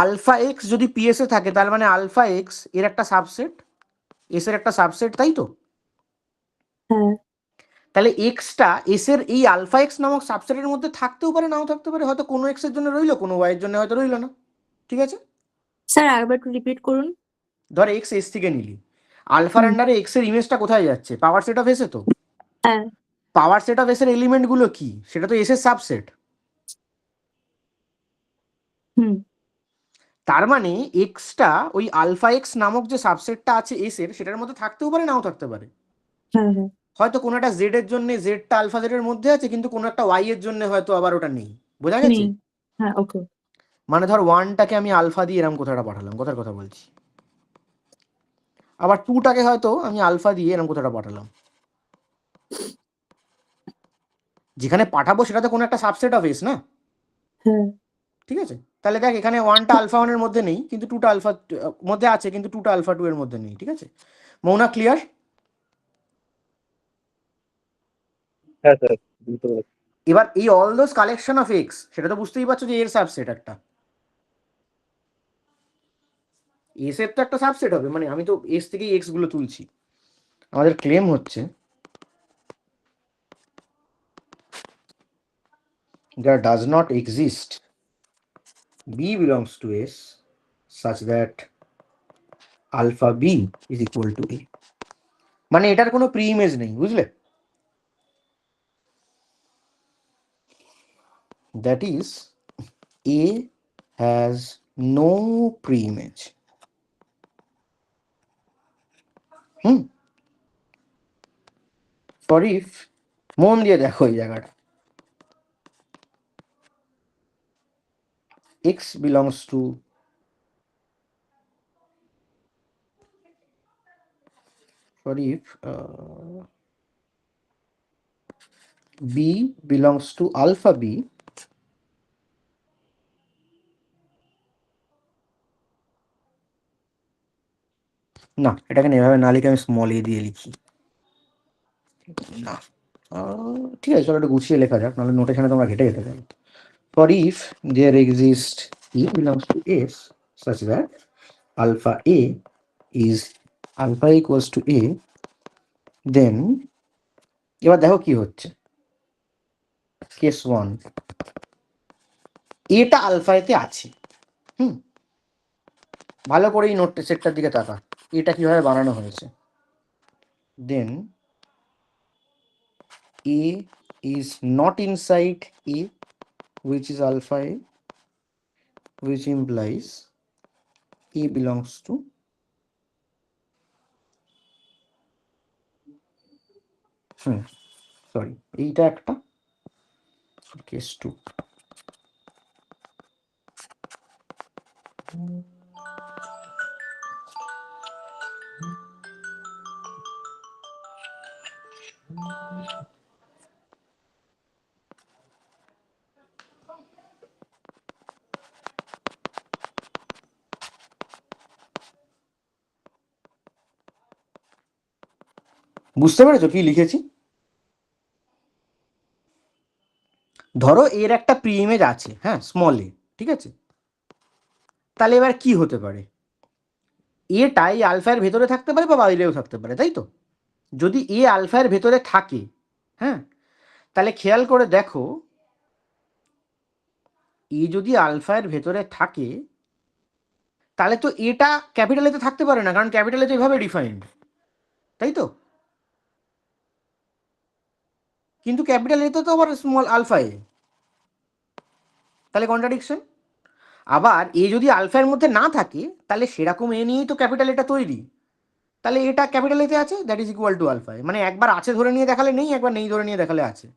আলফা এক্স যদি পিএসএ থাকে, তার মানে আলফা এক্স এর একটা সাবসেট, এস এর একটা সাবসেট, তাই তো? হ্যাঁ তাহলে এক্সটা এস এর এই আলফা এক্স নামক সাবসেটের মধ্যে থাকতেও পারে, নাও থাকতে পারে, হয়তো কোনো এক্স এর জন্য রইলো, কোনো ওয়াই এর জন্য হয়তো রইলো না। ঠিক আছে, স্যার আরেকবার একটু রিপিট করুন। ধর এক্স এস থেকে নিলি, আলফার হুম আন্ডারে এক্স এর ইমেজটা কোথায় যাচ্ছে? পাওয়ার সেট অফ এসে তো। হ্যাঁ পাওয়ার সেট অফ এস এর এলিমেন্ট গুলো কি? সেটা তো এস এর সাবসেট। হুম তার মানে এক্সটা ওই আলফা এক্স নামক যে সাবসেটটা আছে এস এর, সেটার মধ্যে থাকতেও পারে, নাও থাকতে পারে। হ্যাঁ হ্যাঁ হয়তো কোনো একটা জেড এর জন্য জেডটা আলফা জেড এর মধ্যে আছে, কিন্তু কোনো একটা ওয়াই এর জন্য হয়তো আবার ওটা নেই। বোঝা গেছে? নেই। হ্যাঁ ওকে। মানে ধর ওয়ানটাকে আমি আলফা দিয়ে এরম কথাটা পাঠালাম, কথার কথা বলছি। আবার টুটাকে হয়তো আমি আলফা দিয়ে এরম কথাটা পাঠালাম। যেখানে পাঠাবো সেটা তো কোনো একটা সাবসেট অফ এস না? হ্যাঁ ঠিক আছে, তাহলে দেখ এখানে ওয়ানটা আলফা ওয়ানের মধ্যে নেই, কিন্তু টুটা আলফা মধ্যে আছে, কিন্তু টুটা আলফা টু এর মধ্যে নেই। ঠিক আছে, মৌনা ক্লিয়ার? হ্যাঁ স্যার, বুঝতে পেরেছি। এবার এই all those collection of x, সেটা তো বুঝতেই পারছো যে এর সাবসেট একটা, এস এর তো একটা সাবসেট হবে, মানে আমি তো এস থেকেই এক্স গুলো তুলছি। আমাদের ক্লেম হচ্ছে there does not exist b belongs to s such that alpha b is equal to a, মানে এটার কোনো প্রি ইমেজ নেই, বুঝলে? that is a has no pre-image. for if, মন দিয়ে দেখো এই জায়গাটা, x belongs to for if b belongs to alpha b, না এটাকে এভাবে না লিখে আমি স্মল এ দিয়ে লিখি না। ঠিক আছে, চলো একটু গুছিয়ে লেখা যাক, নাহলে নোটেশনে তোমরা ঘেটে যেতে পারো। for if there exists e belongs to s such that alpha a is alpha equals to a, then এবার দেখো কি হচ্ছে। কেস 1, এটা আলফা এতে আছে। ভালো করে এই নোট সেটটার দিকে তাকা, এটা কিভাবে বানানো হয়েছে। দেন a is not inside a which is alpha a, which implies a belongs to sorry এইটা একটা, কেস 2। বুঝতে পেরেছো কি লিখেছি? ধরো এর একটা প্রি ইমেজ আছে, হ্যাঁ, স্মল এ, ঠিক আছে। তাহলে এবার কি হতে পারে, এটা এই আলফার ভেতরে থাকতে পারে বা বাইরেও থাকতে পারে, তাই তো? যদি এ আলফার ভেতরে থাকে, হ্যাঁ, তাহলে খেয়াল করে দেখো, এ যদি আলফার ভেতরে থাকে, তাহলে তো এটা ক্যাপিটাল এতে থাকতে পারে না, কারণ ক্যাপিটাল এতে এভাবে ডিফাইন্ড, তাই তো? কিন্তু ক্যাপিটাল এতে তো আবার স্মল আলফা এ, তাহলে কন্ট্রাডিকশন। আবার এ যদি আলফার মধ্যে না থাকে, তাহলে সেরকম এ নিয়েই তো ক্যাপিটাল এটা তৈরি, তাহলে এটা ক্যাপিটাল এতে আছে, that is equal to alpha, মানে একবার আছে ধরে নিয়ে দেখালে নেই, একবার নেই ধরে নিয়ে দেখালে আছে।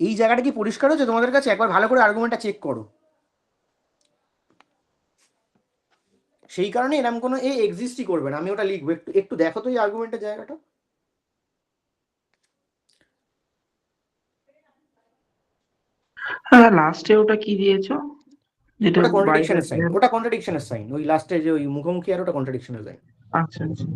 এই জায়গাটা কি পরিষ্কার হচ্ছে তোমাদের কাছে? একবার ভালো করে আর্গুমেন্টটা চেক করো। সেই কারণে এরকম কোনো এ এক্সিস্টই করবে না, আমি ওটা লিখবো, একটু একটু দেখো তো এই আর্গুমেন্টের জায়গাটা। হ্যাঁ, লাস্টে ওটা কি দিয়েছো, যেটা ওটা বাই কন্ট্রাডিকশনের সাইন, ওটা কন্ট্রাডিকশনের সাইন, ওই লাস্টে যে ওই মুখোমুখি আর ওটা কন্ট্রাডিকশনের সাইন। আচ্ছা আচ্ছা।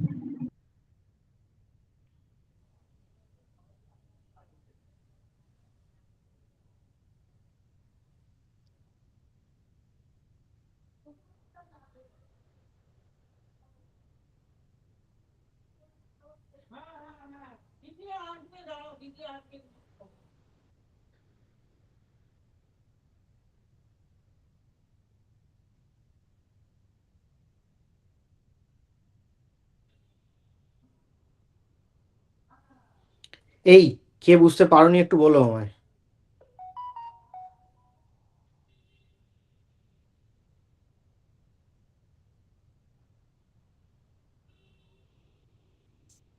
এই, কে বুঝতে পারোনি একটু বলো আমায়।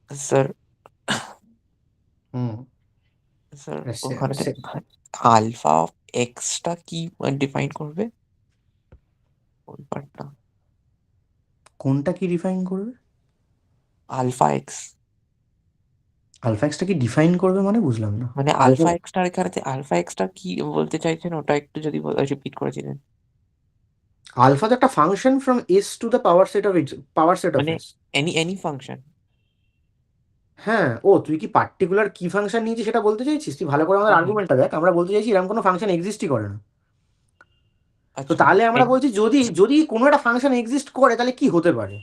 স্যার হুম। স্যার সে- ওখানে সে- আলফা অফ এক্সটা কি ডিফাইন করবে ওই পার্টটা? কোনটা কি ডিফাইন করবে? আলফা এক্স আলফা এক্সটা কি ডিফাইন করবে মানে বুঝলাম না। মানে আলফা এক্সটার এখানে আলফা এক্সটা কি বলতে চাইছেন ওটা একটু যদি রিপিট করেছিলেন। আলফা তো একটা function from S to the power set of power set of মানে এস। Any function. হ্যাঁ, ও তুই কি পার্টিকুলার কি ফাংশন নিয়েছিস সেটা বলতে চাইছিস? তুই ভালো করে আমাদের হ্যাঁ হ্যাঁ। আর্গুমেন্টটা দেখ। আমরা বলতে চাইছি এরকম কোনো ফাংশন এক্সিস্টই করে না। তো আচ্ছা তাহলে আমরা এন- বলছি যদি যদি কোনো একটা ফাংশন এক্সিস্ট করে তাহলে কি হতে পারে?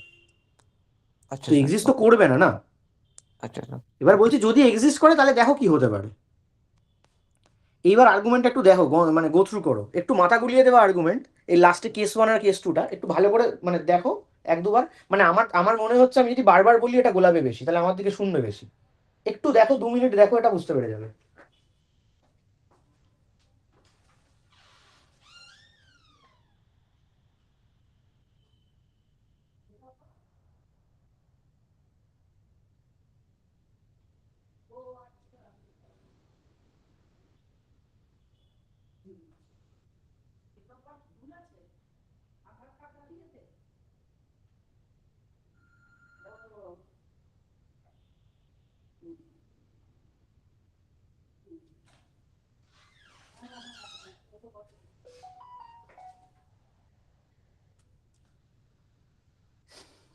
আচ্ছা তো স্যার এক্সিস্ট তো ওকে। করবে না না। আচ্ছা স্যার এবার ওকে। বলছি যদি এক্সিস্ট করে তাহলে দেখো কি হতে পারে। এইবার আর্গুমেন্টটা একটু দেখো, মানে গো থ্রু করো, একটু মাথা গুলিয়ে দেওয়া আর্গুমেন্ট। এই লাস্টে কেস ওয়ান আর কেস টুটা একটু ভালো করে মানে দেখো এক দুবার। মানে আমার আমার মনে হচ্ছে আমি যদি বারবার বলি এটা গোলাবে বেশি, তাহলে আমার দিকে শুনবে বেশি। একটু দেখো, 2 মিনিট দেখো, এটা বুঝতে পেরে যাবে।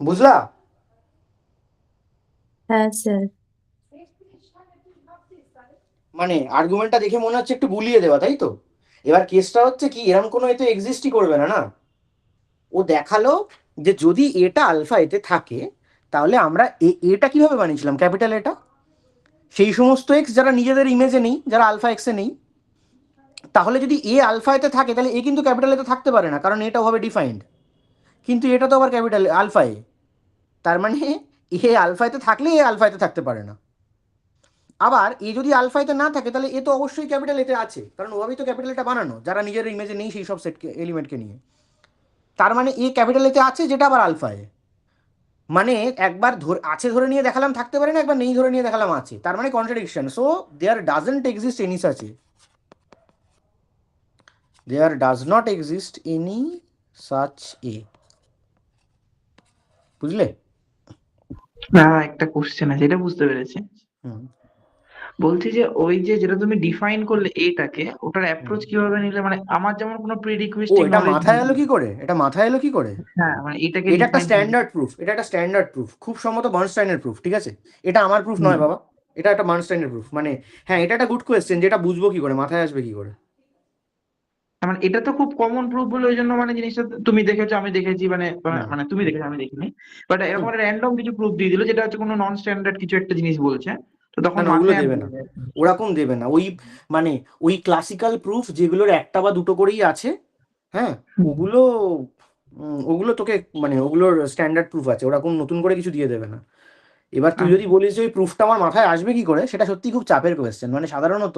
বুঝলা? হ্যাঁ স্যার। মানে আর্গুমেন্টটা দেখে মনে হচ্ছে একটু গুলিয়ে দেওয়া, তাই তো? এবার কেসটা হচ্ছে কি, এরকম কোনো এতে এক্সিস্টই করবে না না। ও দেখালো যে যদি এটা আলফা এতে থাকে তাহলে আমরা এটা কিভাবে বানিয়েছিলাম ক্যাপিটাল এটা, সেই সমস্ত এক্স যারা নিজেদের ইমেজে নেই, যারা আলফা এক্সে নেই। তাহলে যদি এ আলফা এতে থাকে তাহলে এ কিন্তু ক্যাপিটাল এতে থাকতে পারে না, কারণ এটা হবে ডিফাইন্ড। কিন্তু এটা তো আবার ক্যাপিটাল আলফা এ, তার মানে এ আলফা এতে থাকলে এ আলফা এতে থাকতে পারে না। আবার এ যদি আলফা এতে না থাকে তাহলে এ তো অবশ্যই ক্যাপিটাল এতে আছে, কারণ ওভাবেই তো ক্যাপিটাল এটা বানানো, যারা নিজের ইমেজে নেই সেই সব সেটকে এলিমেন্টকে নিয়ে। তার মানে এ ক্যাপিটাল এতে আছে, যেটা আবার আলফা এ। মানে একবার আছে ধরে নিয়ে দেখালাম থাকতে পারে না, একবার নেই ধরে নিয়ে দেখালাম আছে, তার মানে contradiction. So there doesn't exist any such a, there does not exist any such a. বুঝলে? না, একটা কোশ্চেন আছে, এটা বুঝতে পেরেছি। হুম বলছি যে ওই যে যেটা তুমি ডিফাইন করলে এটাকে, ওটার হুম। অ্যাপ্রোচ কিভাবে নিলে, মানে আমার যেমন কোনো ও, প্রিরিকুইজিস্টিক এটা নলেজ মাথায় নেই। এলো কি করে? এটা মাথায় এলো কি করে? হ্যাঁ, মানে এটাকে এটা একটা ডিফাইন করলে। স্ট্যান্ডার্ড প্রুফ, এটা একটা স্ট্যান্ডার্ড প্রুফ, খুব সম্ভবত বার্নস্টাইনের প্রুফ, ঠিক আছে? এটা আমার প্রুফ হুম। নয় বাবা, এটা একটা বার্নস্টাইনের প্রুফ। মানে হ্যাঁ, এটা একটা গুড কোয়েশ্চেন, যেটা বুঝবো কি করে, মাথায় আসবে কি করে? মানে এটা তো খুব কমন প্রুফ বলে ওই জন্য মানে জিনিসটা তুমি দেখেছো আমি দেখেছি, মানে হুম মানে তুমি দেখেছো আমি দেখিনি। বাট এরকম হুম। একটা র্যান্ডম কিছু প্রুফ দিয়ে দিল যেটা হচ্ছে কোনো নন স্ট্যান্ডার্ড কিছু একটা জিনিস বলছে, তো না তখন না, ওগুলো মাথায় দেবে আসবে না, যে, ওরকম দেবে না। ওই মানে ওই ক্লাসিক্যাল প্রুফ যেগুলোর একটা বা দুটো করেই আছে, হ্যাঁ, হুম, ওগুলো ওগুলো তোকে মানে ওগুলোর স্ট্যান্ডার্ড প্রুফ আছে, ওরকম নতুন করে কিছু দিয়ে দেবে না। এবার তুই যদি আচ্ছা। বলিস যে ওই প্রুফটা আমার মাথায় আসবে কি করে, সেটা সত্যি খুব চাপের কোয়েশ্চেন। মানে সাধারণত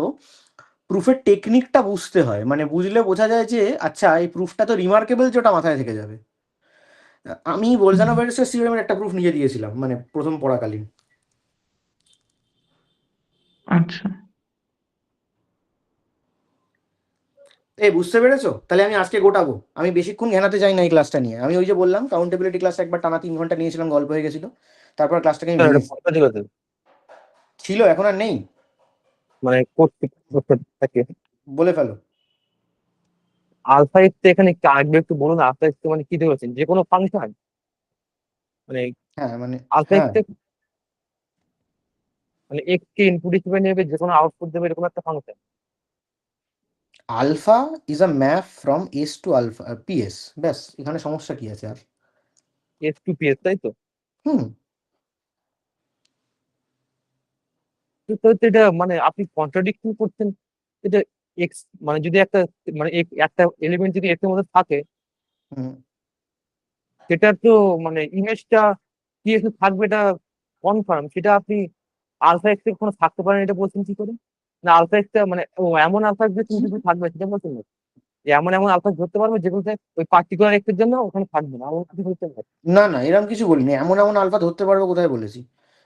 প্রুফের টেকনিকটা বুঝতে হয়, মানে বুঝলে বোঝা যায় যে আচ্ছা এই প্রুফটা তো রিমার্কেবল, যে ওটা মাথায় থেকে যাবে। আমি বোলজানো ভেরস্টেস থিওরেমের একটা প্রুফ নিজে দিয়েছিলাম মানে প্রথম পড়াকালীন। আচ্ছা। এই বুঝতে পেরেছো? তাহলে আমি আজকে গোটাবো, আমি বেশিক্ষণ ঘেনাতে চাই না এই ক্লাসটা নিয়ে। আমি ওই যে বললাম কাউন্টেবিলিটি ক্লাস একবার টানা 3 ঘন্টা নিয়েছিলাম, গল্প হয়ে গেছিল, তারপর ক্লাসটাকে আমি স্যার এটা ভেঙেছি। পড়া ছিল তো, ছিল, এখন আর নেই। মানে করতে করতে থাকে। বলে ফেলো। আলফা এক্স এখানে একটু আগে একটু বলুন, আলফা এক্স মানে কি ধরেছেন, যে কোনো ফাংশন মানে হ্যাঁ মানে আলফা হ্যাঁ, এক্স মানে এক্স কে ইনপুট হিসেবে নেবে, যে কোনো আউটপুট দেবে, এরকম একটা function. Alpha is a map from S to alpha PS, ব্যাস, এখানে সমস্যা কি আছে আর? এস টু পি এস, তাই তো? হুম। তো এটা মানে আপনি কন্ট্রাডিকশন করছেন। এটা এক্স মানে যদি একটা মানে একটা এলিমেন্ট যদি এক্স এর মধ্যে থাকে, হুম। সেটার তো মানে ইমেজটা কি এসে থাকবে, এটা কনফার্ম। সেটা আপনি আলফা এক্স এর কোনো থাকতে পারেন এটা বলছেন কি করে? না আলফা এক্সটা মানে এমন আলফা এক্স কিন্তু থাকবে সেটা বলছেন না? যে এমন এমন আলফা ধরতে পারবে যেগুলোতে ওই পার্টিকুলার এক্সের জন্য ওখানে থাকবে না, এমন কিছু বলতে পারে? না না, এরকম কিছু বলিনি, এমন এমন আলফা ধরতে পারবো কোথায় বলেছি?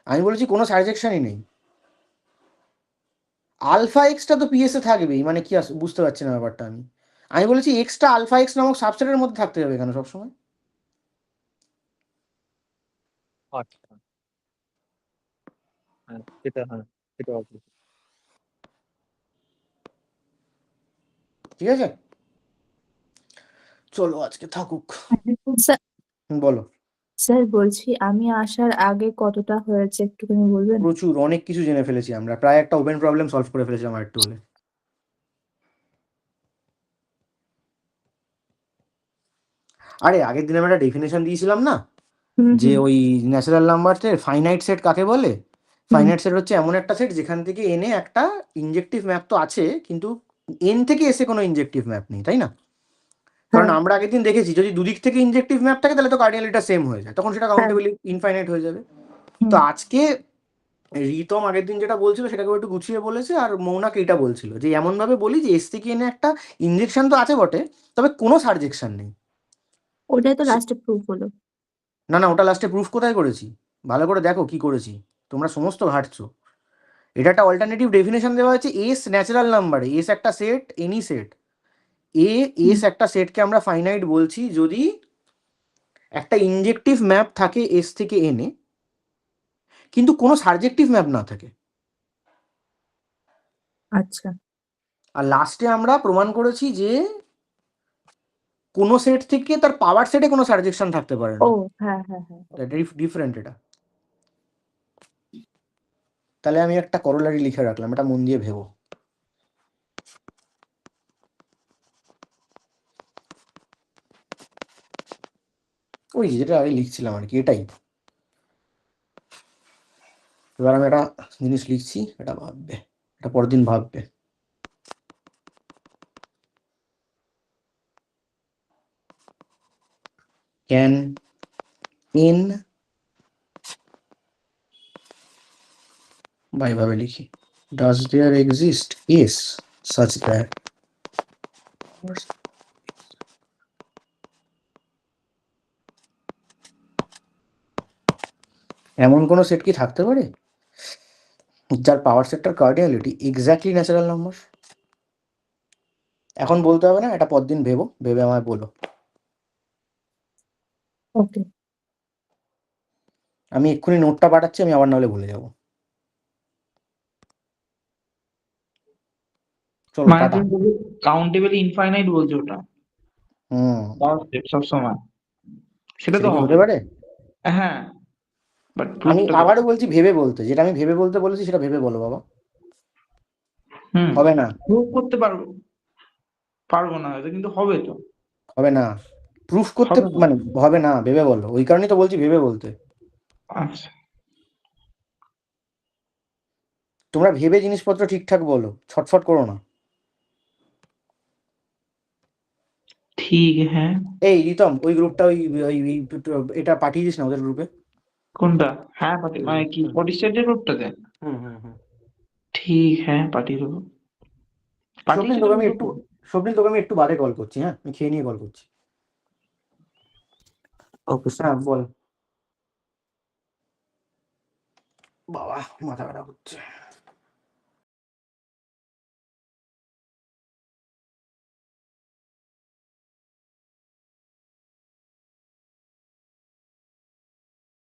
আমি বলেছি কোনো সাজেকশনই নেই। আলফা এক্সটা তো পিএস এ থাকবেই, মানে কি বুঝতে পারছি না ব্যাপারটা আমি। আমি বলেছি এক্সটা আলফা এক্স নামক সাবসেটের মধ্যে থাকতে হবে কেন সবসময়? আচ্ছা, হ্যাঁ সেটা, হ্যাঁ সেটা অবশ্যই। ঠিক আছে, চলো আজকে থাকুক। স্যার বলো। স্যার বলছি আমি আসার আগে কতটা হয়েছে একটুখানি বলবেন? প্রচুর, অনেক কিছু জেনে ফেলেছি আমরা, প্রায় একটা ওপেন প্রবলেম সলভ করে ফেলেছিলাম আর একটু হলে। আরে আগের দিন আমরা একটা ডেফিনেশন দিয়েছিলাম না, হুম যে হুম ওই ন্যাচারাল নাম্বারের ফাইনাইট সেট কাকে বলে? হুম ফাইনাইট সেট হচ্ছে এমন একটা সেট যেখান থেকে এনে একটা ইনজেক্টিভ ম্যাপ তো আছে, কিন্তু এন থেকে এসে কোনো ইনজেক্টিভ ম্যাপ নেই, তাই না? কারণ হ্যাঁ আমরা আগের দিন দেখেছি যদি দুদিক থেকে ইনজেক্টিভ ম্যাপ থাকে তাহলে তো কার্ডিনালিটা সেম হয়ে যায়, তখন সেটা হ্যাঁ কাউন্টেবলি ইনফাইনাইট হয়ে যাবে। তো হুম আজকে রিতম আগের দিন যেটা বলছিল সেটাকে একটু গুছিয়ে বলেছে, আর মৌনাক এইটা বলছিল যে এমন ভাবে বলি যে এস থেকে এনে একটা ইনজেকশন তো আছে বটে, তবে কোনো সার্জেকশন নেই। ওটাই তো সে- লাস্টে প্রুফ হলো। না না, ওটা লাস্টে প্রুফ কোথায় করেছি? ভালো করে দেখো কি করেছি, তোমরা সমস্ত ঘাটছো। এটা একটা অল্টারনেটিভ ডেফিনেশন দেওয়া হয়েছে, এস ন্যাচারাল নাম্বারে, এস একটা সেট, এনি সেট, হুম এস একটা সেটকে আমরা ফাইনাইট বলছি যদি একটা ইনজেক্টিভ ম্যাপ থাকে এস থেকে এনে, কিন্তু কোনো সার্জেক্টিভ ম্যাপ না থাকে। আচ্ছা। আর লাস্টে আমরা প্রমাণ করেছি যে কোনো সেট থেকে তার পাওয়ার সেটে কোনো সার্জেকশন থাকতে পারে ও না। হ্যাঁ হ্যাঁ হ্যাঁ। ডিফারেন্ট এটা। তাহলে আমি একটা করোলারি লিখে রাখলাম, এটা মন দিয়ে ভেবো। ওই যেটা আগে লিখছিলাম আর কি, এটাই। এবার আমি একটা জিনিস লিখছি, এটা ভাববে, এটা পরের দিন ভাববে। ক্যান ইন বা এভাবে লিখি, does there exist S such that এমন কোনো সেট কি থাকতে পারে যার পাওয়ার সেটটার কার্ডিনালিটি এক্স্যাক্টলি ন্যাচারাল নাম্বার? এখন বলতে হবে না, এটা পরদিন ভেবো, ভেবে আমায় বলো। ওকে। আমি এক্ষুনি নোটটা পাঠাচ্ছি, আমি আবার নাহলে ভুলে যাবো। চলো মানে টাটা। তুমি কাউন্টেবল ইনফাইনাইট বলছো ওটা হুম। সব সময়, সেটা তো সেটা কি হবে। হতে পারে? হ্যাঁ, বাট আমি প্রুফটা আবারও বলছি ভেবে বলতে, যেটা আমি ভেবে বলতে বলেছি সেটা ভেবে বলো বাবা। হুম হবে না, প্রুফ করতে পারবো, পারবো না হয়তো, কিন্তু হবে তো। হবে না, প্রুফ করতে হবে না। মানে হবে না, ভেবে বলো, ওই কারণেই তো বলছি ভেবে বলতে। আচ্ছা, তোমরা ভেবে জিনিসপত্র ঠিকঠাক বলো, ছটফট করো না। ঠিক হ্যাঁ। এই রিতম, ওই গ্রুপটা এটা পাঠিয়ে দিস না ওদের গ্রুপে। কোনটা? হ্যাঁ মানে কি হুম পরিস্থিতির গ্রুপটাতে? হুম হুম হুম। ঠিক হ্যাঁ, পাঠিয়ে দেবো। স্বপ্নিল পাঠিয়েছি তোকে তুমি আমি একটু, গ্রুপে? স্বপ্নিল তোকে আমি একটু বাদে কল করছি, হ্যাঁ আমি খেয়ে নিয়ে কল করছি। ওকে হ্যাঁ বল। বাবা মাথা ব্যথা করছে।